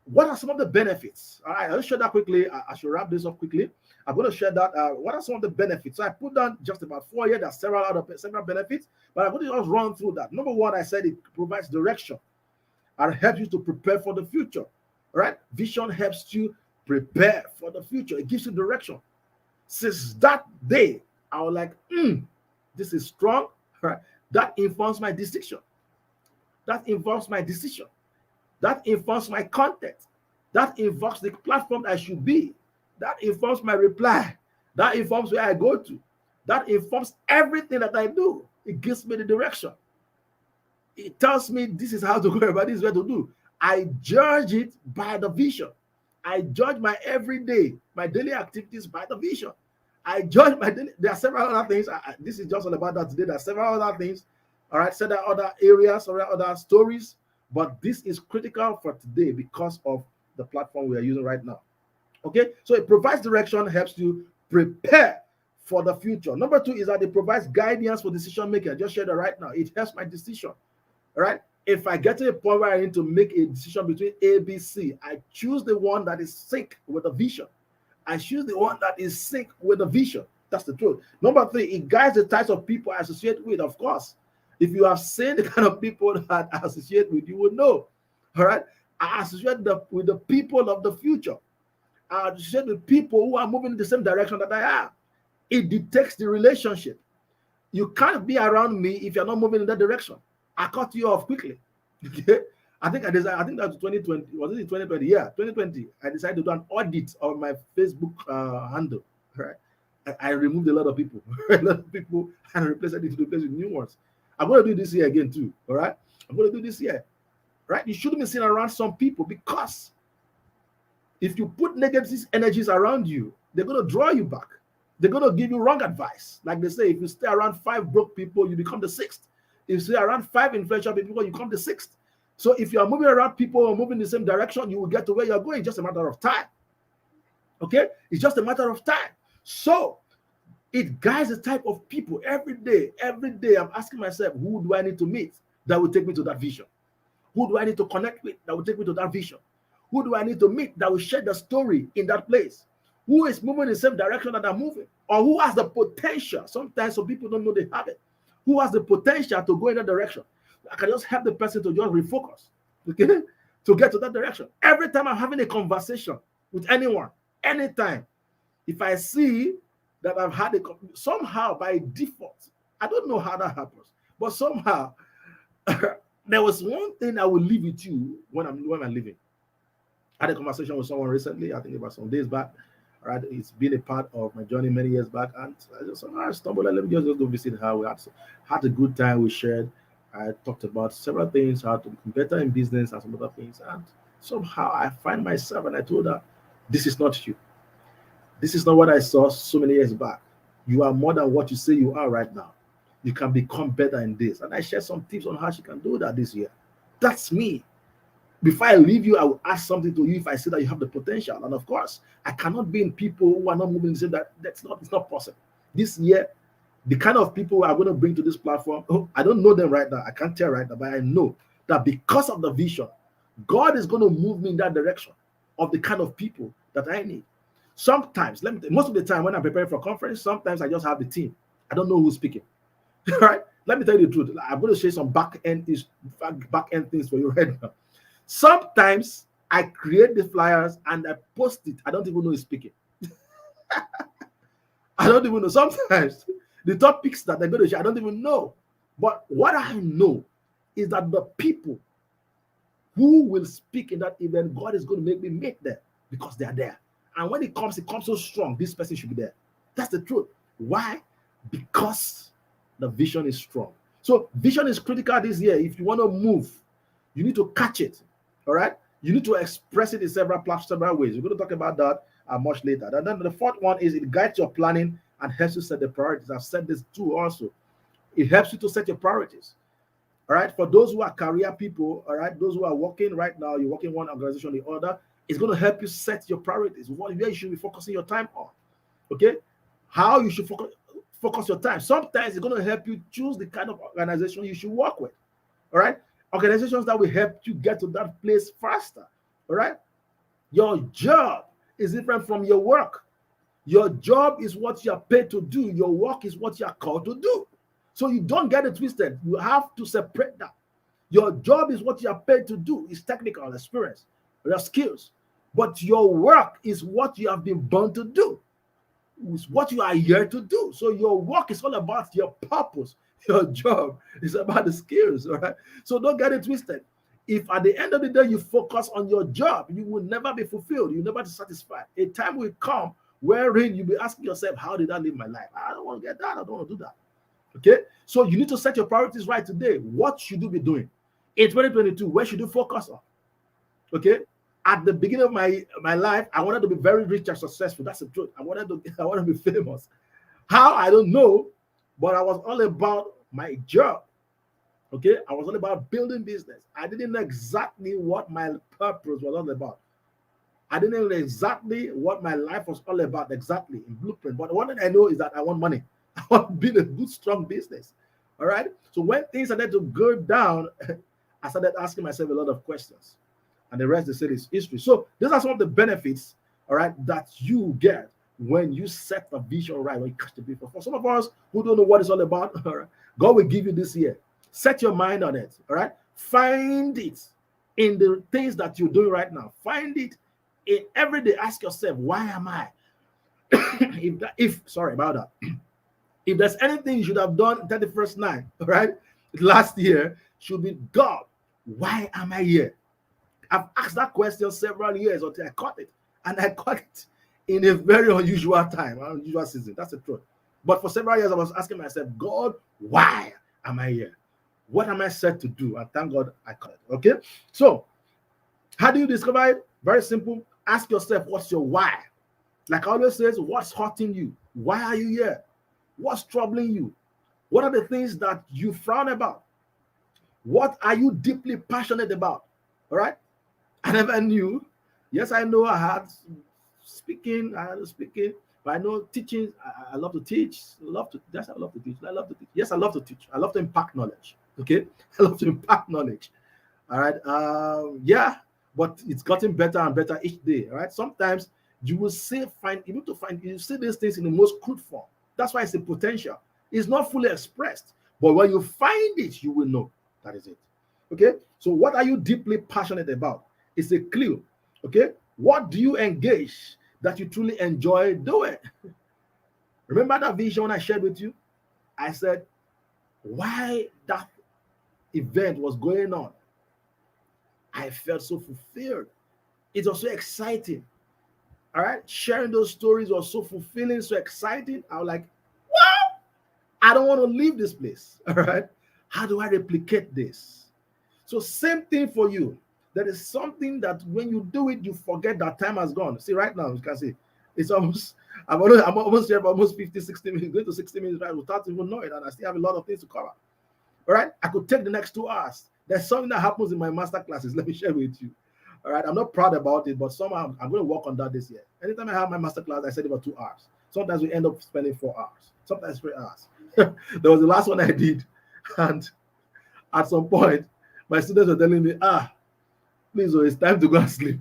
what are some of the benefits? All right, I'll share that quickly. I should wrap this up quickly. I'm going to share that. What are some of the benefits? So I put down just about 4 here. There's several benefits, but I'm going to just run through that. Number one, I said it provides direction and helps you to prepare for the future. All right, vision helps you prepare for the future. It gives you direction. Since that day, I was like, this is strong. Right? That informs my decision. That informs my decision. That informs my content. That informs the platform I should be. That informs my reply. That informs where I go to. That informs everything that I do. It gives me the direction. It tells me this is how to go about this, is what to do. I judge it by the vision. I judge my everyday, my daily activities by the vision. I judge my daily. There are several other things. This is just all about that today. There are several other things. All right, so there are other areas or other stories, but this is critical for today because of the platform we are using right now. Okay, so it provides direction, helps you prepare for the future. Number two is that it provides guidance for decision making. I just shared that right now. It helps my decision. All right. If I get to a point where I need to make a decision between A, B, C, I choose the one that is sync with a vision. I choose the one that is sync with a vision. That's the truth. Number three, it guides the types of people I associate with. Of course, if you have seen the kind of people that I associate with, you would know. All right. I associate with the people of the future. I associate with people who are moving in the same direction that I am. It detects the relationship. You can't be around me if you're not moving in that direction. I cut you off quickly. Okay. I think that was 2020. Was it 2020? Yeah, 2020. I decided to do an audit of my Facebook handle. Right. I removed a lot of people, and replaced it with new ones. I'm going to do this year again too. All right. I'm going to do this year. Right. You shouldn't be seen around some people, because if you put negative energies around you, they're going to draw you back. They're going to give you wrong advice. Like they say, if you stay around 5 broke people, you become the 6th. If you stay around 5 influential people, you become the 6th. So if you are moving around people or moving in the same direction, you will get to where you're going. It's just a matter of time. Okay? It's just a matter of time. So it guides the type of people every day. Every day I'm asking myself, who do I need to meet that will take me to that vision? Who do I need to connect with that will take me to that vision? Who do I need to meet that will share the story in that place? Who is moving in the same direction that I'm moving? Or who has the potential? Sometimes some people don't know they have it. Who has the potential to go in that direction? I can just help the person to just refocus, okay, to get to that direction. Every time I'm having a conversation with anyone, anytime, if I see that I've had somehow by default, I don't know how that happens, but somehow there was one thing I will leave with you when I'm leaving. I had a conversation with someone recently, I think about some days back. All right, it's been a part of my journey many years back, and I stumbled. Let me just go visit her. We had a good time. We shared. I talked about several things, how to become better in business and some other things. And somehow I find myself, and I told her, this is not you. This is not what I saw so many years back. You are more than what you say you are right now. You can become better in this. And I shared some tips on how she can do that this year. That's me. Before I leave you, I will ask something to you if I see that you have the potential. And of course, I cannot be in people who are not moving the same. It's not possible. This year, the kind of people I'm going to bring to this platform, I don't know them right now. I can't tell right now, but I know that because of the vision, God is going to move me in that direction of the kind of people that I need. Sometimes, most of the time when I'm preparing for a conference, sometimes I just have the team. I don't know who's speaking. All right? Let me tell you the truth. I'm going to share some back end things for you right now. Sometimes I create the flyers and I post it. I don't even know who's speaking. I don't even know. Sometimes The topics that they're going to share, I don't even know. But what I know is that the people who will speak in that event, God is going to make me meet them because they are there. And when it comes so strong. This person should be there. That's the truth. Why? Because the vision is strong. So vision is critical this year. If you want to move, you need to catch it. All right. You need to express it in several ways. We're going to talk about that much later. And then the fourth one is it guides your planning and helps you set the priorities. I've said this too also. It helps you to set your priorities. All right. For those who are career people, all right, those who are working right now, you're working one organization or the other, it's going to help you set your priorities. Where you should be focusing your time on. Okay. How you should focus your time. Sometimes it's going to help you choose the kind of organization you should work with. All right. Organizations that will help you get to that place faster. All right. Your job is different from your work. Your job is what you are paid to do. Your work is what you are called to do. So you don't get it twisted. You have to separate that. Your job is what you are paid to do. It's technical experience, your skills. But your work is what you have been born to do. It's what you are here to do. So your work is all about your purpose. Your job is about the skills. All right. So don't get it twisted. If at the end of the day you focus on your job, you will never be fulfilled. You'll never be satisfied. A time will come wherein you'll be asking yourself, how did I live my life? I don't want to get that. I don't want to do that. Okay. So you need to set your priorities right today. What should you be doing? In 2022, where should you focus on? Okay. At the beginning of my life, I wanted to be very rich and successful. That's the truth. I wanted to be famous. How? I don't know. But I was all about my job. Okay. I was all about building business. I didn't know exactly what my purpose was all about. I didn't know exactly what my life was all about exactly in blueprint. But one thing I know is that I want money. I want to build a good, strong business. All right. So when things started to go down, I started asking myself a lot of questions. And the rest, they said, is history. So these are some of the benefits, all right, that you get when you set the vision right, when you catch the vision. For some of us who don't know what it's all about, all right, God will give you this year. Set your mind on it, all right? Find it in the things that you're doing right now. Find it in every day. Ask yourself, why am I? Sorry about that. If there's anything you should have done 31st night, all right, last year, should be, God, why am I here? I've asked that question several years until I caught it. And I caught it in a very unusual time, unusual season. That's the truth. But for several years, I was asking myself, God, why am I here? What am I set to do? And thank God I caught it. Okay? So, how do you discover it? Very simple. Ask yourself, what's your why? Like I always say, what's hurting you? Why are you here? What's troubling you? What are the things that you frown about? What are you deeply passionate about? All right? I never knew. Yes, I know I had speaking, but I know teaching. I love to teach. I love to teach. Yes, I love to teach. I love to impact knowledge. Okay, I love to impact knowledge. All right. Yeah, but it's gotten better and better each day. All right. Sometimes you will see you see these things in the most crude form. That's why it's a potential. It's not fully expressed, but when you find it, you will know that is it. Okay. So what are you deeply passionate about? It's a clue. Okay. What do you engage that you truly enjoy doing? Remember that vision I shared with you? I said, why that event was going on, I felt so fulfilled. It was so exciting. All right. Sharing those stories was so fulfilling, so exciting. I was like, wow, I don't want to leave this place. All right. How do I replicate this? So same thing for you. There is something that when you do it, you forget that time has gone. See, right now, you can see it's almost, I'm almost here for almost 50, 60 minutes, going to 60 minutes right without even knowing, and I still have a lot of things to cover. All right. I could take the next 2 hours. There's something that happens in my master classes. Let me share with you. All right. I'm not proud about it, but somehow I'm going to work on that this year. Anytime I have my master class, I said about 2 hours. Sometimes we end up spending 4 hours, sometimes 3 hours. There was the last one I did. And at some point, my students were telling me, please, it's time to go and sleep.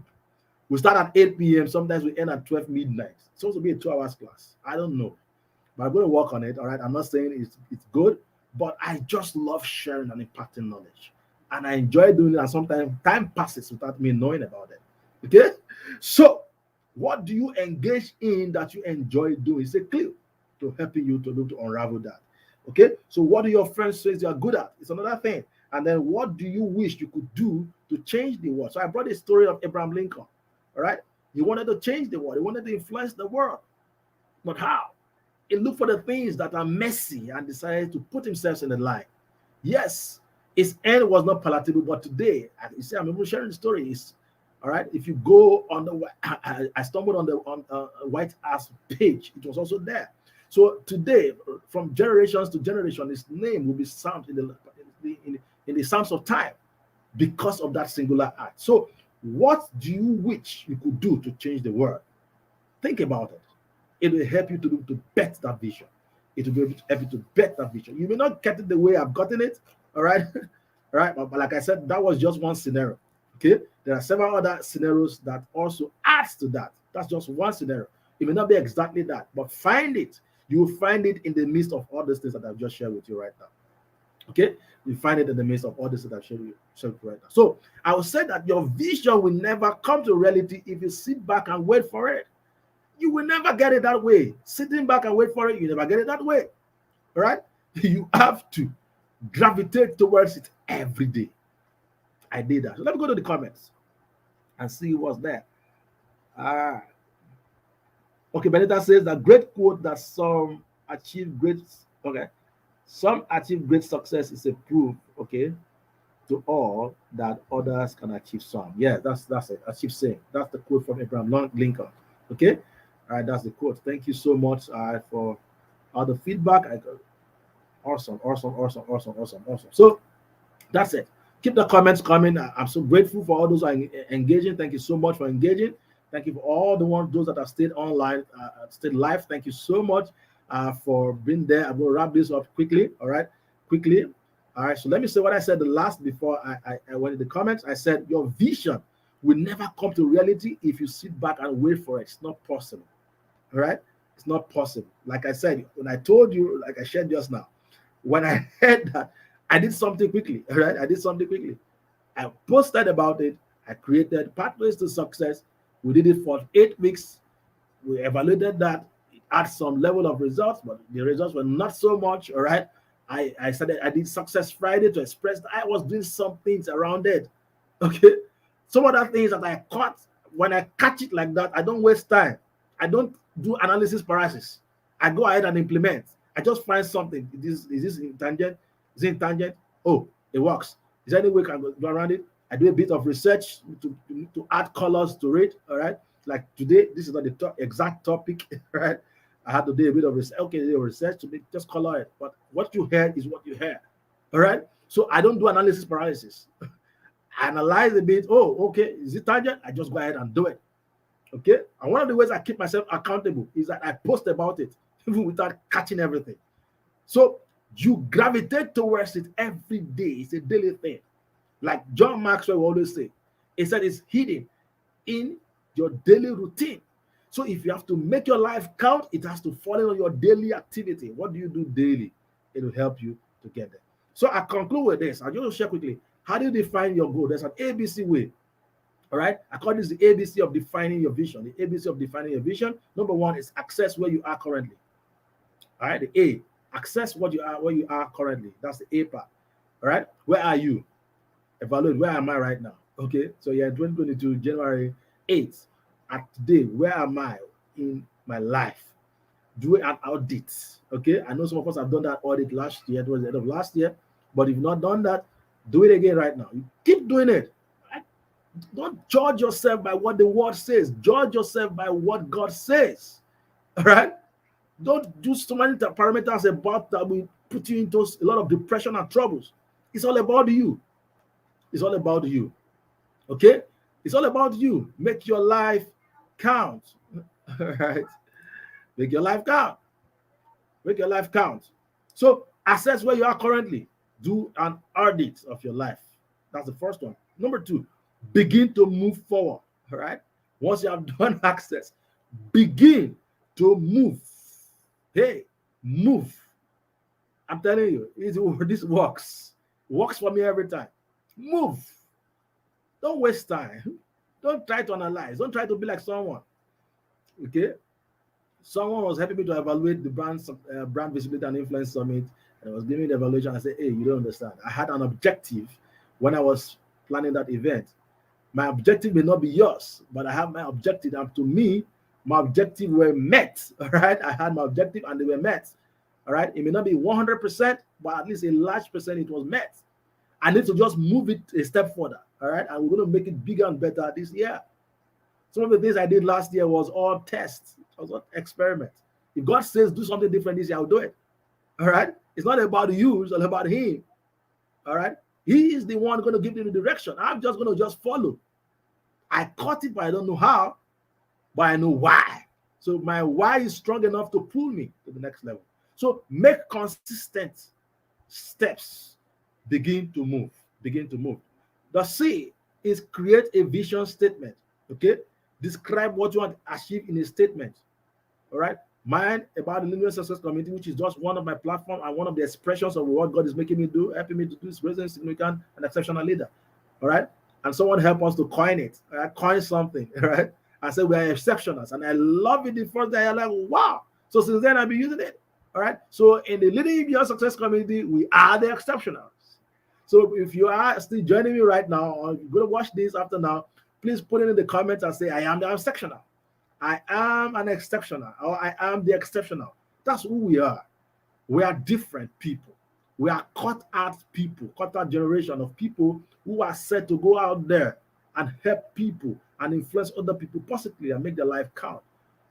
We start at 8 p.m. Sometimes we end at 12 midnight. It's supposed to be a 2 hours class. I don't know. But I'm going to work on it. All right. I'm not saying it's good, but I just love sharing and imparting knowledge. And I enjoy doing it. And sometimes time passes without me knowing about it. Okay. So what do you engage in that you enjoy doing? It's a clue. to helping you to be able to unravel that. Okay, so what do your friends say you are good at? It's another thing. And then what do you wish you could do to change the world? So I brought a story of Abraham Lincoln. All right, he wanted to change the world, he wanted to influence the world, but how? He looked for the things that are messy and decided to put himself in the line. Yes, his end was not palatable, but today, you see, I'm even sharing the story. Is all right. If you go on the, I stumbled on the White House page. It was also there. So today, from generations to generation, his name will be sound in the Psalms of time because of that singular act. So, what do you wish you could do to change the world? Think about it. It will help you to bet that vision. It will be able to help you to bet that vision. You may not get it the way I've gotten it, all right? All right, but like I said, that was just one scenario, okay? There are several other scenarios that also adds to that. That's just one scenario. It may not be exactly that, but find it. You will find it in the midst of all these things that I've just shared with you right now, okay? You find it in the midst of all this that I've shared with you right now. So I will say that your vision will never come to reality if you sit back and wait for it. You will never get it that way. Sitting back and wait for it, you never get it that way. All right? You have to gravitate towards it every day. I did that. So let me go to the comments and see what's there. Okay, Benita says that great quote that some achieve great, okay, some achieve great success is a proof, okay, to all that others can achieve some. Yeah, that's it. Achieve same. That's the quote from Abraham Lincoln. Okay. All right, that's the quote. Thank you so much for all the feedback. Awesome. So that's it. Keep the comments coming. I'm so grateful for all those who are engaging. Thank you so much for engaging. Thank you for all those that have stayed online, stayed live. Thank you so much for being there. I'm going to wrap this up quickly. All right, quickly. All right. So let me say what I said the last before I went in the comments. I said your vision will never come to reality if you sit back and wait for it. It's not possible. All right, it's not possible. Like I said, when I told you, like I shared just now, when I heard that, I did something quickly. All right, I did something quickly. I posted about it. I created pathways to success. We did it for 8 weeks. We evaluated that. It had some level of results, but the results were not so much. All right, I did Success Friday to express that I was doing some things around it. Okay, some other things that I caught. When I catch it like that, I don't waste time. I don't do analysis paralysis. I go ahead and implement. I just find something. Is this in tangent? Is it in tangent? Oh, it works. Is there any way I can go around it? I do a bit of research to add colors to it. All right. Like today, this is not the exact topic. Right. I had to do a bit of research. Okay, research to just color it. But what you heard is what you heard. All right. So I don't do analysis paralysis. I analyze a bit. Oh, okay. Is it tangent? I just go ahead and do it. Okay, and one of the ways I keep myself accountable is that I post about it even without catching everything. So you gravitate towards it every day. It's a daily thing. Like John Maxwell will always say, he said it's hidden in your daily routine. So if you have to make your life count, it has to fall in on your daily activity. What do you do daily? It will help you to get there. So I conclude with this. I'll just share quickly. How do you define your goal? There's an ABC way. All right. I call this the ABC of defining your vision. The ABC of defining your vision. Number one is access where you are currently. All right. The A, access where you are currently. That's the A part. All right. Where are you? Evaluate where am I right now? Okay. So yeah, 2022, January 8th. At today, where am I in my life? Do an audit. Okay. I know some of us have done that audit last year, towards the end of last year. But if you've not done that, do it again right now. You keep doing it. Don't judge yourself by what the word says. Judge yourself by what God says. All right? Don't do so many parameters about that will put you into a lot of depression and troubles. It's all about you. It's all about you. Okay? It's all about you. Make your life count. All right? Make your life count. Make your life count. So assess where you are currently. Do an audit of your life. That's the first one. Number two, begin to move forward. All right. Once you have done access, begin to move. Hey, move. I'm telling you, this works. Works for me every time. Move. Don't waste time. Don't try to analyze. Don't try to be like someone. Okay. Someone was helping me to evaluate the brand visibility and influence summit, and I was giving the evaluation. I said, "Hey, you don't understand. I had an objective when I was planning that event. My objective may not be yours, but I have my objective, and to me, my objective were met. All right, I had my objective, and they were met. All right, it may not be 100%, but at least a large percent it was met. I need to just move it a step further. All right, and we're going to make it bigger and better this year. Some of the things I did last year was all tests, it was all experiments. If God says do something different this year, I'll do it. All right, it's not about you, it's all about Him. All right, He is the one going to give you the direction. I'm just going to just follow. I caught it, but I don't know how, but I know why. So my why is strong enough to pull me to the next level. So make consistent steps. Begin to move. Begin to move. The C is create a vision statement. Okay? Describe what you want to achieve in a statement. All right? Mine about the Linear Success Community, which is just one of my platforms and one of the expressions of what God is making me do, helping me to do is raising a significant and exceptional leader. All right? And someone help us to coin it. All right? Coin something. All right? I said we are exceptionals. And I love it the first day. I'm like, wow. So since then, I've been using it. All right. So in the Leading Your Success Community, we are the exceptionals. So if you are still joining me right now, or you're going to watch this after now, please put it in the comments and say, I am the exceptional. I am an exceptional, or I am the exceptional. That's who we are. We are different people. We are cut out people, cut out generation of people who are set to go out there and help people and influence other people positively and make their life count.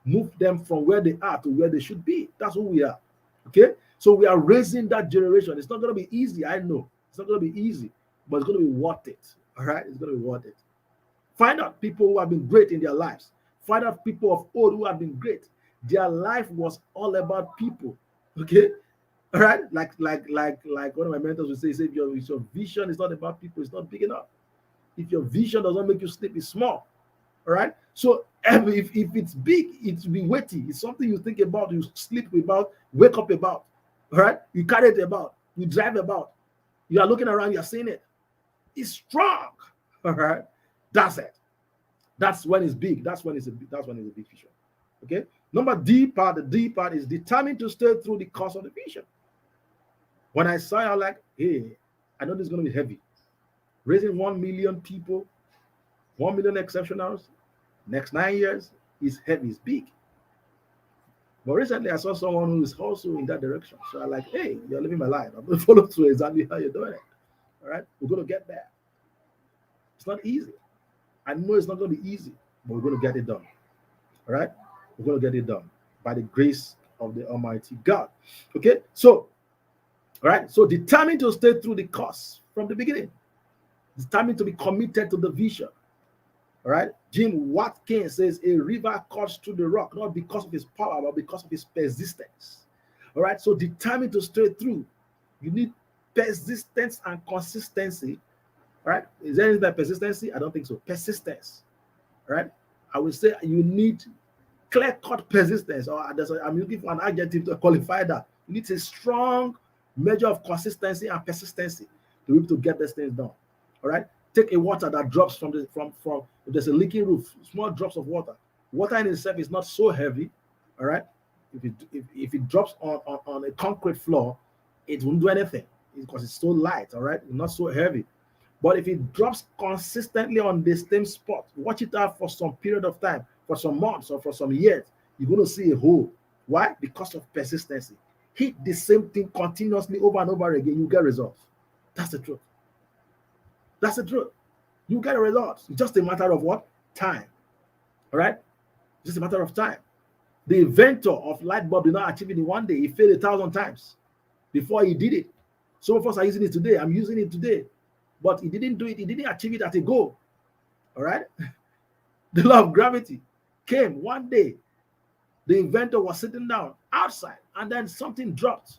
Move them from where they are to where they should be. That's who we are. Okay? So we are raising that generation. It's not going to be easy, I know. It's not going to be easy, but it's going to be worth it. All right? It's going to be worth it. Find out people who have been great in their lives. Find out people of old who have been great. Their life was all about people. Okay? All right? Like one of my mentors would say, if your vision is not about people, it's not big enough. If your vision does not make you sleep, it's small. All right? So if it's big, it's be weighty. It's something you think about, you sleep about, wake up about. All right? You carry it about, you drive about. You are looking around, you're seeing it. It's strong. All right? That's it. That's when it's big. That's when it's a big vision. Okay? Number D part, the D part is determined to stay through the course of the vision. When I saw it, I'm like, hey, I know this is going to be heavy. Raising 1 million people, 1 million exceptionals, next 9 years is heavy, it's big. But recently I saw someone who is also in that direction. So I'm like, hey, you're living my life. I'm going to follow through exactly how you're doing it. All right? We're going to get there. It's not easy. I know it's not going to be easy, but we're going to get it done. All right? We're going to get it done by the grace of the Almighty God. Okay? So, all right? So determined to stay through the course from the beginning. Determined to be committed to the vision. All right. Jim Watkins says a river cuts through the rock, not because of his power, but because of his persistence. All right. So determined to stay through. You need persistence and consistency. All right. Is there anything like persistency? I don't think so. Persistence. All right. I would say you need clear-cut persistence, or I'm looking for an adjective to qualify that. You need a strong measure of consistency and persistency to be able to get these things done. All right. Take a water that drops from if there's a leaking roof, small drops of water. Water in itself is not so heavy. All right. If it drops on a concrete floor, it won't do anything because it's so light. All right. It's not so heavy. But if it drops consistently on the same spot, watch it out for some period of time, for some months or for some years, you're going to see a hole. Why? Because of persistency. Hit the same thing continuously over and over again, you get results. That's the truth. That's the truth. You get a result. It's just a matter of what? Time. All right? It's just a matter of time. The inventor of light bulb did not achieve it in one day. He failed 1,000 times before he did it. Some of us are using it today. I'm using it today. But he didn't do it. He didn't achieve it at a go. All right? The law of gravity came one day. The inventor was sitting down outside and then something dropped.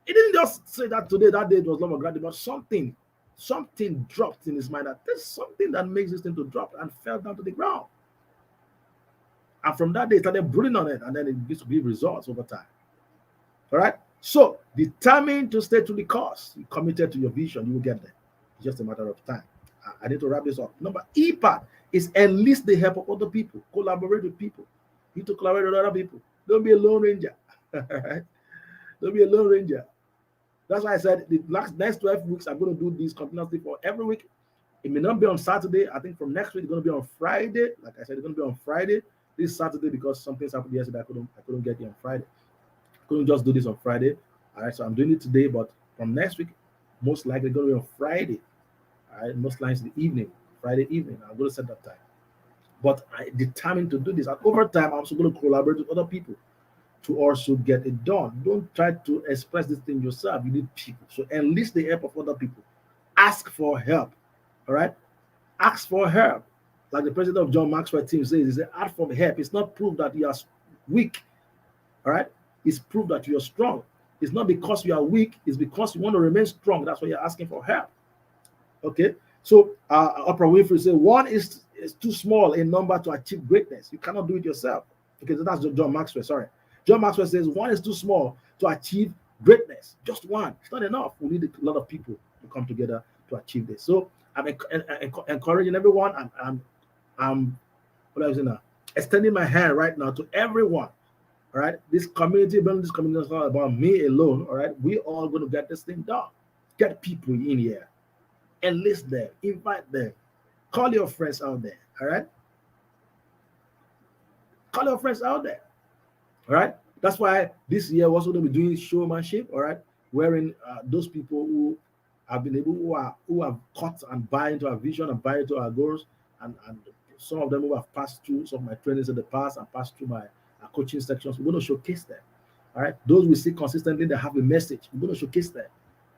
He didn't just say that today, that day it was law of gravity, but something dropped in his mind that there's something that makes this thing to drop and fell down to the ground. And from that day, he started brooding on it, and then it begins to give results over time. All right? So, determined to stay to the course, you committed to your vision, you will get there. It's just a matter of time. I need to wrap this up. Number E part is enlist the help of other people, collaborate with people. You need to collaborate with other people. Don't be a lone ranger. Don't be a lone ranger. That's why I said the next 12 weeks, I'm going to do this continuously for every week. It may not be on Saturday. I think from next week, it's going to be on Friday. Like I said, it's going to be on Friday. This Saturday, because something's happened yesterday, I couldn't get it on Friday. I couldn't just do this on Friday. All right, so I'm doing it today, but from next week, most likely going to be on Friday. All right, most likely the evening, Friday evening. I'm going to set that time. But I determined to do this. And over time, I'm also going to collaborate with other people to also get it done. Don't try to express this thing yourself. You need people. So enlist the help of other people. Ask for help. All right? Ask for help. Like the president of John Maxwell team says, he said, ask for help. It's not proof that you are weak. All right? It's proof that you're strong. It's not because you are weak. It's because you want to remain strong. That's why you're asking for help. Okay? So Oprah Winfrey said, one is too small a number to achieve greatness. You cannot do it yourself. Okay, so that's John Maxwell. Sorry. John Maxwell says one is too small to achieve greatness. Just one. It's not enough. We need a lot of people to come together to achieve this. So I'm encouraging everyone. I'm what I was saying now, extending my hand right now to everyone. All right. This community is not about me alone. All right. We all going to get this thing done. Get people in here. Enlist them. Invite them. Call your friends out there. All right. Call your friends out there. All right. That's why this year we're also going to be doing showmanship. All right. Wherein those people who have been able, who have caught and buy into our vision and buy into our goals, and some of them who have passed through some of my trainings in the past and passed through my coaching sections, we're going to showcase them. All right. Those we see consistently that have a message, we're going to showcase them.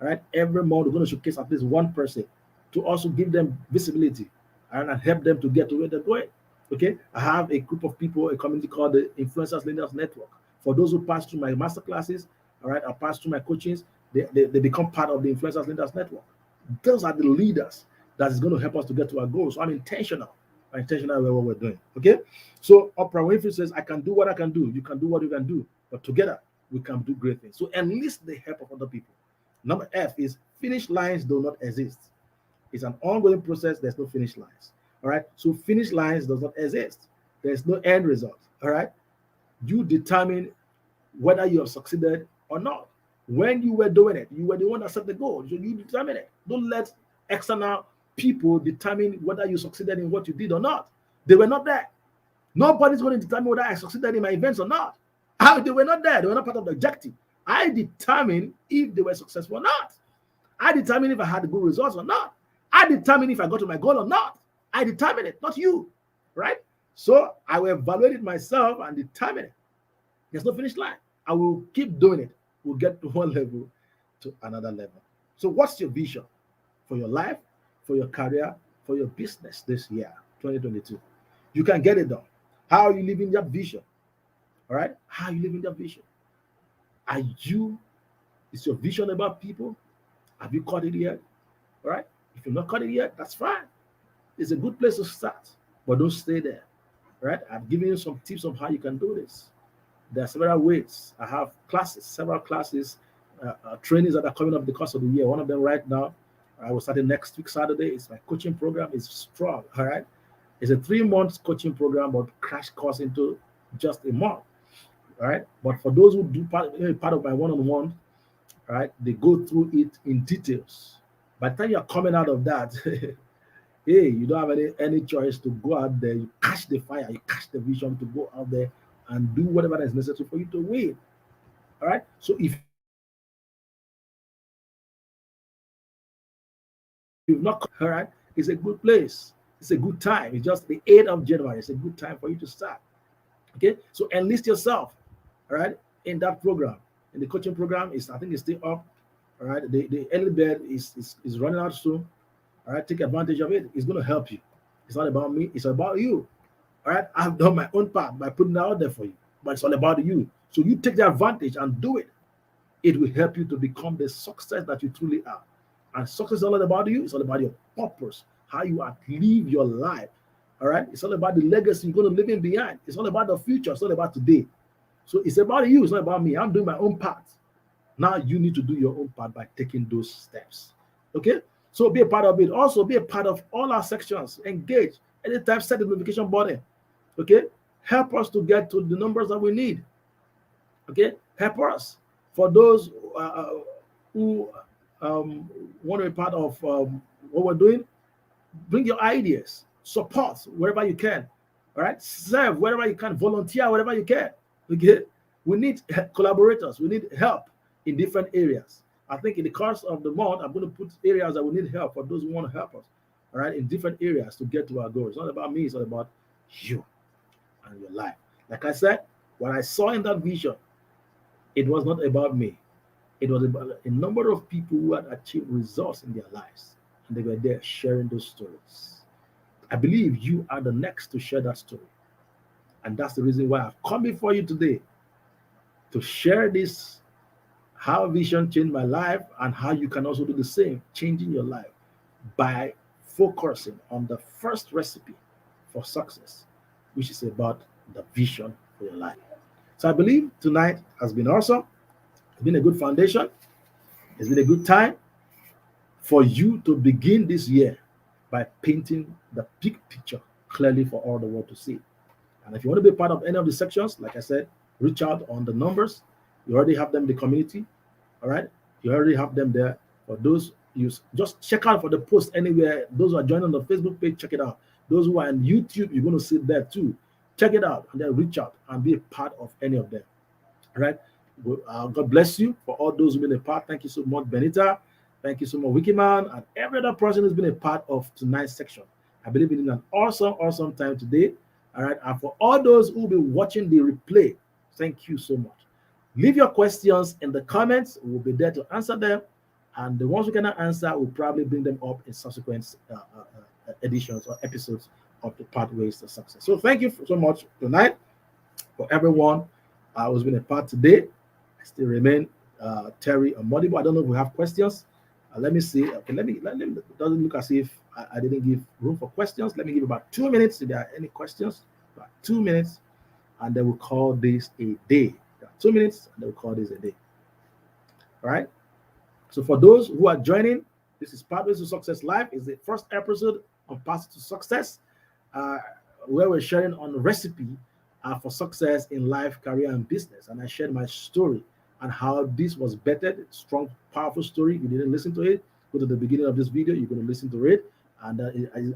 All right. Every month we're going to showcase at least one person to also give them visibility and help them to get to where they're going. Okay, I have a group of people, a community called the Influencers Leaders Network. For those who pass through my master classes, all right, I pass through my coachings, they become part of the Influencers Leaders Network. Those are the leaders that is going to help us to get to our goals. So I'm intentional. I'm intentional with what we're doing. Okay, so Oprah Winfrey says, I can do what I can do. You can do what you can do. But together, we can do great things. So enlist the help of other people. Number F is finish lines do not exist. It's an ongoing process. There's no finish lines. All right. So finish lines does not exist. There's no end result. All right. You determine whether you have succeeded or not. When you were doing it, you were the one that set the goal. So you determine it. Don't let external people determine whether you succeeded in what you did or not. They were not there. Nobody's going to determine whether I succeeded in my events or not. They were not there. They were not part of the objective. I determine if they were successful or not. I determine if I had good results or not. I determine if I got to my goal or not. I determine it, not you, right? So I will evaluate it myself and determine it. There's no finish line. I will keep doing it. We'll get to one level to another level. So what's your vision for your life, for your career, for your business this year, 2022? You can get it done. How are you living that vision? All right? How are you living that vision? Is your vision about people? Have you caught it yet? All right? If you've not caught it yet, that's fine. It's a good place to start, but don't stay there. Right? I've given you some tips on how you can do this. There are several ways. I have several classes, trainings that are coming up the course of the year. One of them right now, I will start next week Saturday. It's my coaching program. It's strong. All right. It's a 3-month coaching program, but crash course into just a month. All right. But for those who do part of my one-on-one, all right, they go through it in details. By the time you're coming out of that, hey, you don't have any choice to go out there. You catch the fire, you catch the vision to go out there and do whatever is necessary for you to win. All right. So if you've not, all right, it's a good place. It's a good time. It's just the 8th of January. It's a good time for you to start. Okay. So enlist yourself, all right, in that program. In the coaching program, I think it's still up. All right. The early bird is running out soon. All right, take advantage of it. It's going to help you. It's not about me. It's about you. All right, I've done my own part by putting it out there for you, but it's all about you. So you take the advantage and do it. It will help you to become the success that you truly are. And success is all about you. It's all about your purpose, how you live your life. All right, it's all about the legacy you're going to leave in behind. It's all about the future. It's all about today. So it's about you. It's not about me. I'm doing my own part. Now you need to do your own part by taking those steps. Okay. So be a part of it. Also be a part of all our sections. Engage. Anytime, set the notification button. Okay? Help us to get to the numbers that we need. Okay, help us. For those who want to be part of what we're doing, bring your ideas, support wherever you can. All right, serve wherever you can, volunteer wherever you can. Okay, we need collaborators. We need help in different areas. I think in the course of the month, I'm going to put areas that we need help for those who want to help us. All right, in different areas to get to our goals. It's not about me. It's not about you and your life. Like I said, what I saw in that vision, it was not about me. It was about a number of people who had achieved results in their lives, and they were there sharing those stories. I believe you are the next to share that story. And that's the reason why I've come before you today to share this, how vision changed my life, and how you can also do the same, changing your life by focusing on the first recipe for success, which is about the vision for your life. So I believe tonight has been awesome. It's been a good foundation. It's been a good time for you to begin this year by painting the big picture clearly for all the world to see. And if you want to be part of any of the sections, like I said, reach out on the numbers. You already have them in the community. All right. You already have them there. For those, you just check out for the post anywhere. Those who are joining on the Facebook page, check it out. Those who are on YouTube, you're going to see there too. Check it out and then reach out and be a part of any of them. All right. God bless you for all those who've been a part. Thank you so much, Benita. Thank you so much, Wikiman, and every other person who's been a part of tonight's section. I believe it is an awesome time today. All right. And for all those who will be watching the replay, thank you so much. Leave your questions in the comments. We'll be there to answer them. And the ones we cannot answer, we'll probably bring them up in subsequent editions or episodes of the Pathways to Success. So thank you so much tonight for everyone who's been a part today. I still remain Terry Omodibo. I don't know if we have questions. Let me see. Okay, let me. It doesn't look as if I didn't give room for questions. Let me give about 2 minutes if there are any questions. About 2 minutes, and then we'll call this a day. 2 minutes, and then we'll call this a day. All right. So for those who are joining, this is Pathways to Success Live. It's the first episode of Path to Success, where we're sharing on the recipe for success in life, career, and business. And I shared my story and how this was bettered. Strong, powerful story. If you didn't listen to it, go to the beginning of this video. You're going to listen to it, and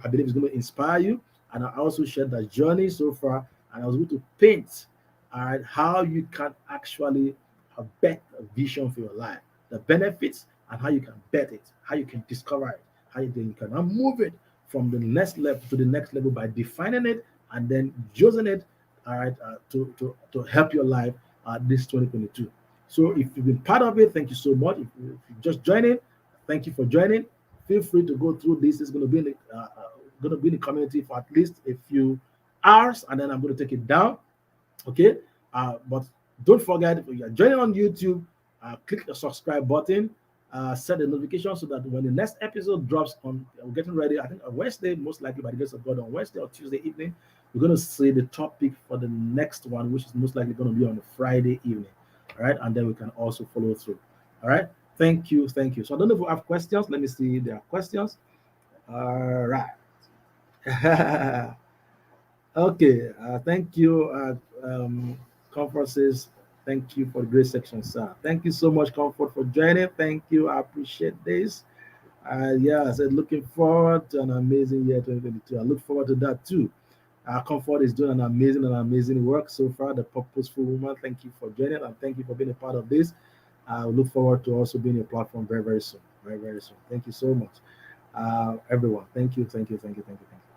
I believe it's going to inspire you. And I also shared that journey so far, and I was able to paint, all right, how you can actually bet a vision for your life, the benefits, and how you can bet it, how you can discover it, how you can move it from the next level to the next level by defining it and then using it, all right, to help your life this 2022. So if you've been part of it, thank you so much. If you just joining, thank you for joining. Feel free to go through this. It's going to be in the community for at least a few hours, and then I'm going to take it down. Okay, but don't forget, if you are joining on YouTube, click the subscribe button, set the notification so that when the next episode drops on, we're getting ready, I think on Wednesday, most likely by the grace of God, on Wednesday or Tuesday evening, we're going to see the topic for the next one, which is most likely going to be on a Friday evening. All right, and then we can also follow through. All right, thank you. So I don't know if we have questions. Let me see if there are questions. All right. Okay, thank you, Comfort says, thank you for the great section, sir. Thank you so much, Comfort, for joining. Thank you. I appreciate this. Yeah, I said looking forward to an amazing year 2022. I look forward to that too. Comfort is doing an amazing work so far. The Purposeful Woman, thank you for joining and thank you for being a part of this. I look forward to also being a platform very soon. Very soon. Thank you so much. Everyone, thank you.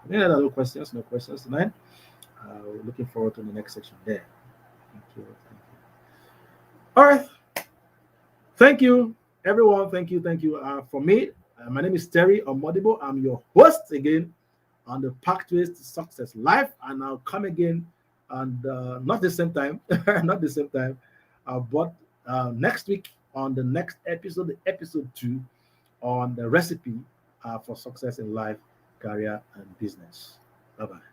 Any other questions? No questions tonight. We're looking forward to the next section there. Thank you. All right. Thank you, everyone. Thank you. For me, my name is Terry Omodibo. I'm your host again on the Pathways to Success Live, and I'll come again, and not the same time, but next week on the next episode, episode 2, on the recipe for success in life, career, and business. Bye-bye.